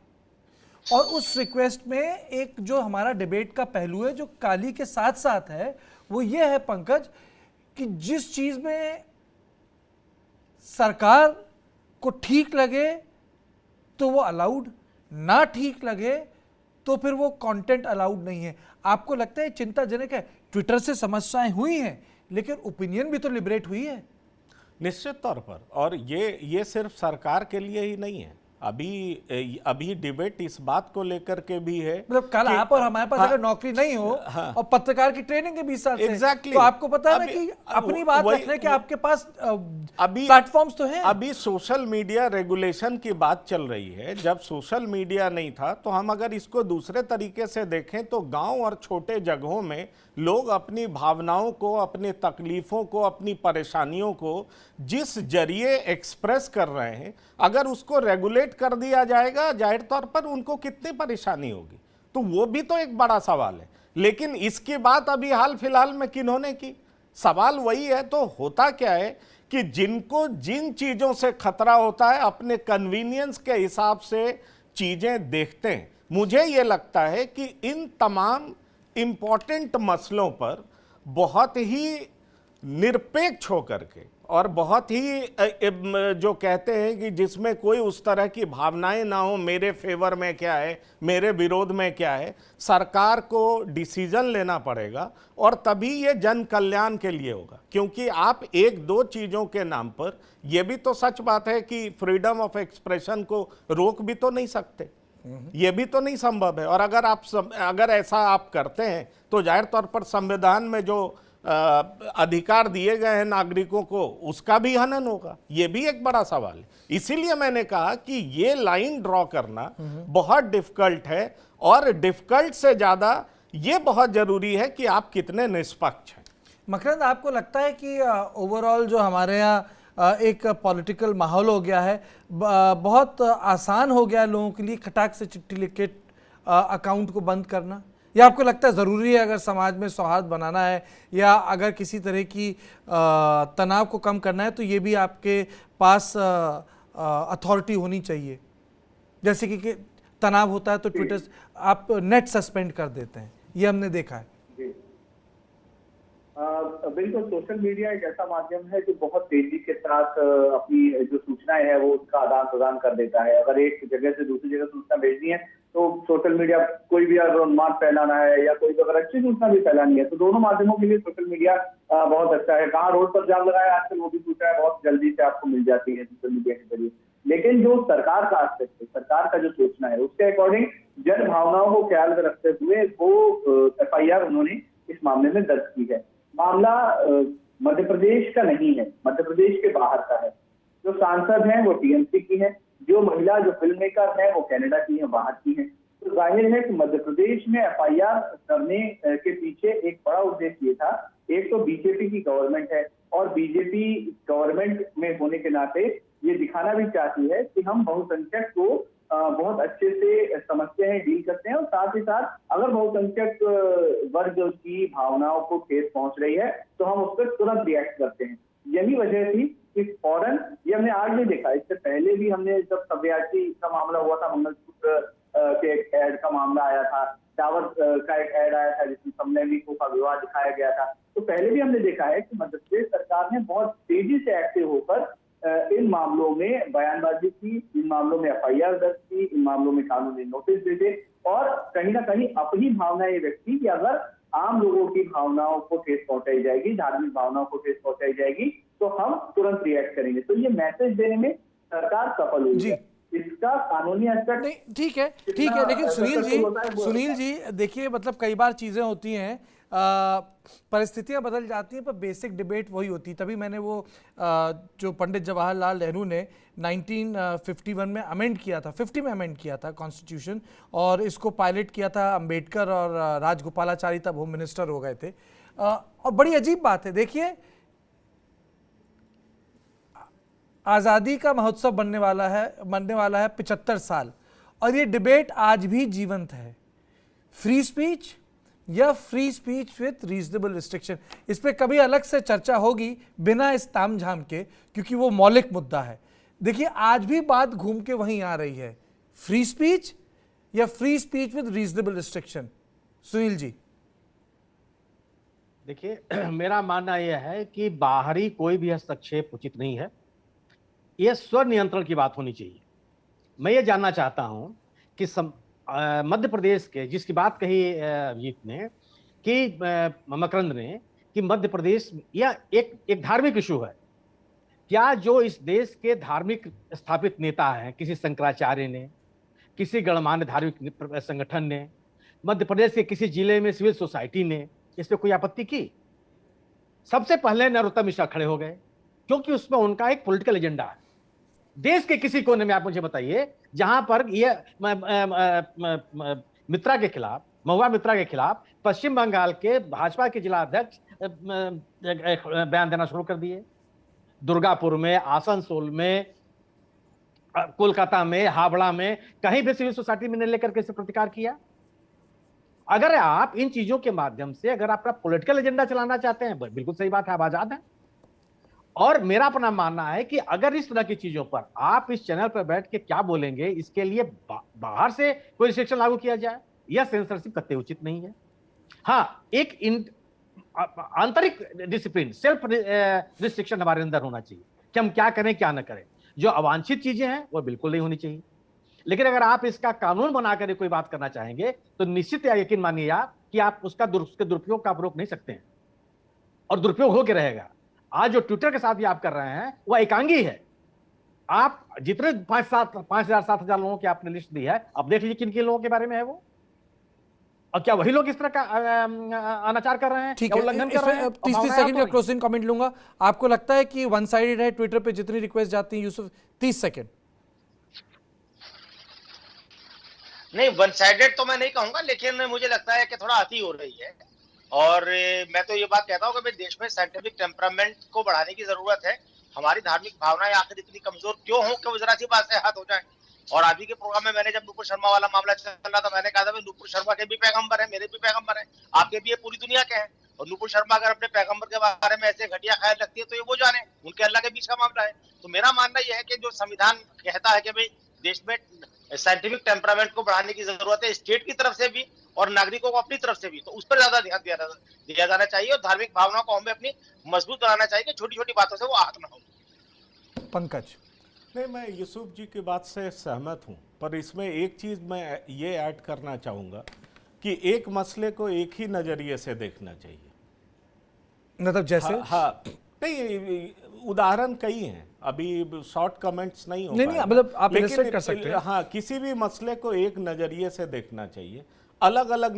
और उस रिक्वेस्ट में एक जो हमारा डिबेट का पहलू है जो काली के साथ साथ है, वो ये है पंकज कि जिस चीज़ में सरकार को ठीक लगे तो वो अलाउड, ना ठीक लगे तो फिर वो कंटेंट अलाउड नहीं है। आपको लगता है चिंताजनक है? ट्विटर से समस्याएं हुई हैं, लेकिन ओपिनियन भी तो लिबरेट हुई है निश्चित तौर पर। और ये सिर्फ सरकार के लिए ही नहीं है, अभी डिबेट इस बात को लेकर के भी है, मतलब कल आप और हमारे पास अगर नौकरी नहीं हो और पत्रकार की ट्रेनिंग के 20 साल से, तो आपको पता है ना कि अपनी बात रखने के आपके पास अभी प्लेटफॉर्म्स तो हैं। अभी सोशल मीडिया रेगुलेशन की बात चल रही है। जब सोशल मीडिया नहीं था तो हम अगर इसको दूसरे तरीके से देखें तो गांव और छोटे जगहों में लोग अपनी भावनाओं को, अपनी तकलीफों को, अपनी परेशानियों को जिस जरिए एक्सप्रेस कर रहे हैं, अगर उसको रेगुलेट कर दिया जाएगा, जाहिर तौर पर उनको कितनी परेशानी होगी। तो वो भी तो एक बड़ा सवाल है। लेकिन इसकी बात अभी हाल फिलहाल में किन्होंने की? सवाल वही है। तो होता क्या है कि जिनको जिन चीज़ों से खतरा होता है अपने कन्वीनियंस के हिसाब से चीज़ें देखते हैं। मुझे ये लगता है कि इन तमाम इम्पॉर्टेंट मसलों पर बहुत ही निरपेक्ष होकर के और बहुत ही जो कहते हैं कि जिसमें कोई उस तरह की भावनाएं ना हो, मेरे फेवर में क्या है, मेरे विरोध में क्या है, सरकार को डिसीजन लेना पड़ेगा और तभी ये जन कल्याण के लिए होगा। क्योंकि आप एक दो चीज़ों के नाम पर, यह भी तो सच बात है कि फ्रीडम ऑफ एक्सप्रेशन को रोक भी तो नहीं सकते, ये भी तो नहीं संभव है। और अगर ऐसा आप करते हैं तो जाहिर तौर पर संविधान में जो अधिकार दिए गए हैं नागरिकों को, उसका भी हनन होगा। ये भी एक बड़ा सवाल है। इसीलिए मैंने कहा कि ये लाइन ड्रॉ करना बहुत डिफिकल्ट है, और डिफिकल्ट से ज्यादा ये बहुत जरूरी है कि आप कितने निष्पक्ष हैं। मकरंद, आपको लगता है कि ओवरऑल जो हमारे यहाँ एक पॉलिटिकल माहौल हो गया है, बहुत आसान हो गया लोगों के लिए खटाक से चिट्ठी लिख के अकाउंट को बंद करना? या आपको लगता है ज़रूरी है, अगर समाज में सौहार्द बनाना है या अगर किसी तरह की तनाव को कम करना है, तो ये भी आपके पास अथॉरिटी होनी चाहिए, जैसे कि तनाव होता है तो ट्विटर आप नेट सस्पेंड कर देते हैं, ये हमने देखा है। बिल्कुल, सोशल मीडिया एक ऐसा माध्यम है जो बहुत तेजी के साथ अपनी जो सूचनाएं है वो उसका आदान प्रदान कर देता है। अगर एक जगह से दूसरी जगह सूचना भेजनी है तो सोशल मीडिया, कोई भी अगर उन्माद फैलाना है या कोई अगर अच्छी सूचना भी फैलानी है तो दोनों माध्यमों के लिए सोशल मीडिया बहुत अच्छा है। कहाँ रोड पर जाम लगाया आजकल वो भी सूचना बहुत जल्दी से आपको मिल जाती है सोशल मीडिया के जरिए। लेकिन जो सरकार का एस्पेक्ट है, सरकार का जो सोचना है उसके अकॉर्डिंग जन भावनाओं को ख्याल में रखते हुए वो FIR उन्होंने इस मामले में दर्ज की है। मामला मध्य प्रदेश का नहीं है, मध्य प्रदेश के बाहर का है। जो सांसद हैं वो TMC की है, जो महिला जो फिल्म मेकर है वो कनाडा की है, बाहर की है। तो जाहिर है कि मध्य प्रदेश में FIR करने के पीछे एक बड़ा उद्देश्य ये था, एक तो बीजेपी की गवर्नमेंट है और बीजेपी गवर्नमेंट में होने के नाते ये दिखाना भी चाहती है कि हम बहुसंख्यक को बहुत अच्छे से समझते हैं, डील करते हैं, और साथ ही साथ अगर बहुसंख्यक वर्ग की भावनाओं को ठेस पहुंच रही है तो हम उस पर तुरंत रिएक्ट करते हैं। यही वजह थी कि फौरन, ये हमने आज नहीं देखा, इससे पहले भी हमने जब सब्याची का मामला हुआ था, मंगलसूत्र के एक एड का मामला आया था, टावर का एक एड आया था जिसमें समलैंगिकों का विवाह दिखाया गया था, तो पहले भी हमने देखा है कि मध्य प्रदेश सरकार ने बहुत तेजी से एक्टिव होकर इन मामलों में बयानबाजी की, इन मामलों में FIR दर्ज की, इन मामलों में कानूनी नोटिस भेजे और कहीं ना कहीं अपनी भावनाएं व्यक्त की कि अगर आम लोगों की भावनाओं को ठेस पहुंचाई जाएगी, धार्मिक भावनाओं को ठेस पहुंचाई जाएगी तो हम तुरंत रिएक्ट करेंगे। तो ये मैसेज देने में सरकार सफल हुई है। इसका कानूनी एस्पेक्ट नहीं, ठीक है, लेकिन सुनील जी देखिए, मतलब कई बार चीज़ें होती हैं, परिस्थितियां बदल जाती हैं, पर बेसिक डिबेट वही होती है। तभी मैंने वो जो पंडित जवाहरलाल नेहरू ने 1951 में अमेंड किया था, 50 में अमेंड किया था कॉन्स्टिट्यूशन, और इसको पायलट किया था अंबेडकर और राजगोपालाचारी तब होम मिनिस्टर हो गए थे। और बड़ी अजीब बात है, देखिए आज़ादी का महोत्सव बनने वाला है 75 साल, और ये डिबेट आज भी जीवंत है। फ्री स्पीच या free speech with reasonable restriction, इस पर कभी अलग से चर्चा होगी बिना इस तामझाम के, क्योंकि वो मौलिक मुद्दा है। देखिए आज भी बात घूम के वहीं आ रही है, फ्री स्पीच या free speech with reasonable restriction. Sunil ji देखिए, मेरा मानना यह है कि बाहरी कोई भी हस्तक्षेप उचित नहीं है, यह स्वनियंत्रण की बात होनी चाहिए। मैं ये जानना चाहता हूं कि मध्य प्रदेश के, जिसकी बात कही जीत ने कि मकरंद ने, कि मध्य प्रदेश यह एक धार्मिक इशू है। क्या जो इस देश के धार्मिक स्थापित नेता हैं, किसी शंकराचार्य ने, किसी गणमान्य धार्मिक संगठन ने, मध्य प्रदेश के किसी जिले में सिविल सोसाइटी ने इस पर कोई आपत्ति की? सबसे पहले नरोत्तम मिश्रा खड़े हो गए, क्योंकि उसमें उनका एक पॉलिटिकल एजेंडा है। देश के किसी कोने में आप मुझे बताइए जहां पर ये मित्रा के खिलाफ, महुआ मित्रा के खिलाफ पश्चिम बंगाल के भाजपा के जिला अध्यक्ष बयान देना शुरू कर दिए। दुर्गापुर में, आसनसोल में, कोलकाता में, हावड़ा में कहीं भी सिविल सोसाइटी में लेकर के इसे प्रतिकार किया। अगर आप इन चीजों के माध्यम से अगर आप पॉलिटिकल एजेंडा चलाना चाहते हैं, बिल्कुल सही बात है, आप आजाद हैं। और मेरा अपना मानना है कि अगर इस तरह की चीजों पर आप इस चैनल पर बैठ के क्या बोलेंगे, इसके लिए बाहर से कोई रिस्ट्रिक्शन लागू किया जाए, यह सेंसरशिप कतई उचित नहीं है। हाँ, एक आंतरिक डिसिप्लिन, सेल्फ रिस्ट्रिक्शन हमारे अंदर होना चाहिए कि हम क्या करें क्या ना करें। जो अवांछित चीजें हैं वो बिल्कुल नहीं होनी चाहिए। लेकिन अगर आप इसका कानून बनाकर कोई बात करना चाहेंगे तो निश्चित या यकीन मानिए आप कि आप उसके दुरुपयोग का आप रोक नहीं सकते हैं, और दुरुपयोग होकर रहेगा। आज जो ट्विटर के साथ ये आप कर रहे हैं वह एकांगी है। आप जितने 5,000-7,000 लोगों की आपने लिस्ट दी है, अब देख लीजिए किन किन लोगों के बारे में है वो, और क्या वही लोग इस तरह का अनाचार कर रहे हैं, ठीक है। उल्लंघन कर रहे हैं? 30 सेकंड का क्लोजिंग कमेंट लूंगा। आपको लगता है कि वन साइडेड है ट्विटर पे जितनी रिक्वेस्ट जाती है? यूसुफ 30 सेकंड। नहीं, वन साइडेड तो मैं नहीं कहूंगा, लेकिन मुझे लगता है कि थोड़ा अति हो रही है। और मैं तो ये बात कहता हूँ कि देश में साइंटिफिक टेम्परामेंट को बढ़ाने की जरूरत है। हमारी धार्मिक भावनाएं आखिर इतनी कमजोर क्यों हो कि वो जरा सी बात से हाथ हो जाए। और अभी के प्रोग्राम में मैंने जब नुपुर शर्मा वाला मामला चल रहा था, मैंने कहा था नुपुर शर्मा के भी पैगंबर है, मेरे भी पैगंबर है, आपके भी, ये पूरी दुनिया के हैं। और नुपुर शर्मा अगर अपने पैगंबर के बारे में ऐसे घटिया ख्याल रखती है तो ये वो जाने। उनके अल्लाह के बीच का मामला है। तो मेरा मानना यह है कि जो संविधान कहता है कि भाई देश में साइंटिफिक टेम्परामेंट को बढ़ाने की जरूरत है, स्टेट की तरफ से भी और नागरिकों को अपनी तरफ से भी, तो उस पर ज्यादा ध्यान दिया जाना चाहिए और धार्मिक भावनाओं को हमें अपनी मजबूत बनाना चाहिए कि छोटी छोटी बातों से वो आहत न हो। पंकज, नहीं, मैं यूसुफ जी की बात से सहमत हूं, पर इसमें एक चीज मैं ये ऐड करना चाहूंगा कि एक मसले को एक ही नजरिए से देखना चाहिए। मतलब जैसे हाँ, नहीं, उदाहरण कई हैं, अभी शॉर्ट कमेंट्स नहीं हो नहीं, पाएगा। मतलब आप लेकिन illustrate कर सकते हैं। हाँ, किसी भी मसले को एक नजरिए से देखना चाहिए। अलग अलग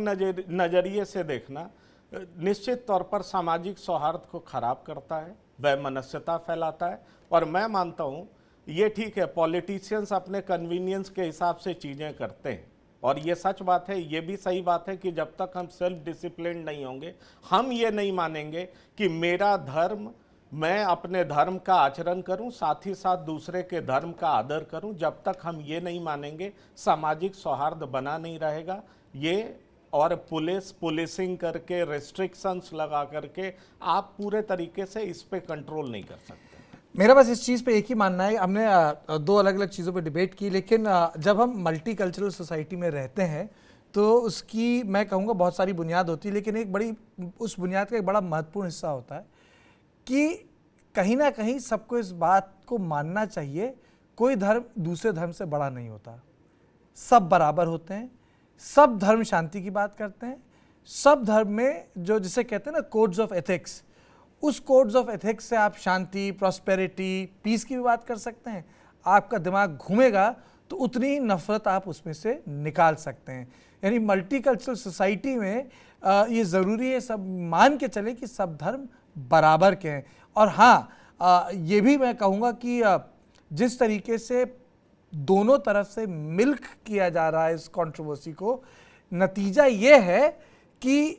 नजरिए से देखना निश्चित तौर पर सामाजिक सौहार्द को खराब करता है, वैमनस्यता फैलाता है। और मैं मानता हूँ ये ठीक है, पॉलिटिशियंस अपने कन्वीनियंस के हिसाब से चीज़ें करते हैं, और ये सच बात है, ये भी सही बात है कि जब तक हम सेल्फ डिसिप्लिन नहीं होंगे, हम ये नहीं मानेंगे कि मेरा धर्म, मैं अपने धर्म का आचरण करूं, साथ ही साथ दूसरे के धर्म का आदर करूं, जब तक हम ये नहीं मानेंगे सामाजिक सौहार्द बना नहीं रहेगा। ये और पुलिसिंग करके, रेस्ट्रिक्शंस लगा करके आप पूरे तरीके से इस पे कंट्रोल नहीं कर सकते। मेरा बस इस चीज़ पे एक ही मानना है। हमने दो अलग अलग चीज़ों पे डिबेट की, लेकिन जब हम मल्टी कल्चरल सोसाइटी में रहते हैं तो उसकी, मैं कहूँगा, बहुत सारी बुनियाद होती है, लेकिन एक बड़ी, उस बुनियाद का एक बड़ा महत्वपूर्ण हिस्सा होता है कि कहीं ना कहीं सबको इस बात को मानना चाहिए, कोई धर्म दूसरे धर्म से बड़ा नहीं होता, सब बराबर होते हैं, सब धर्म शांति की बात करते हैं, सब धर्म में जो जिसे कहते हैं ना कोड्स ऑफ एथिक्स, उस कोड्स ऑफ एथिक्स से आप शांति, प्रॉस्पेरिटी, पीस की भी बात कर सकते हैं। आपका दिमाग घूमेगा तो उतनी ही नफरत आप उसमें से निकाल सकते हैं। यानी मल्टीकल्चरल सोसाइटी में ये ज़रूरी है सब मान के चले कि सब धर्म बराबर के हैं। और हाँ, ये भी मैं कहूँगा कि जिस तरीके से दोनों तरफ से मिल्क किया जा रहा है इस कंट्रोवर्सी को, नतीजा ये है कि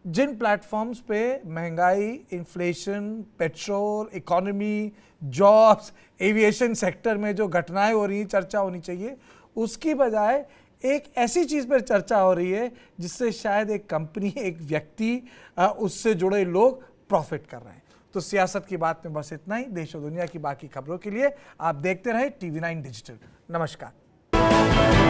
जिन प्लेटफॉर्म्स पे महंगाई, inflation, petrol, economy, jobs, aviation sector में जो घटनाएं हो रही हैं, चर्चा होनी चाहिए, उसकी बजाय एक ऐसी चीज़ पर चर्चा हो रही है जिससे शायद एक कंपनी, एक व्यक्ति, उससे जुड़े लोग प्रॉफिट कर रहे हैं। तो सियासत की बात में बस इतना ही। देश और दुनिया की बाकी खबरों के लिए आप देखते रहें TV9 डिजिटल। नमस्कार।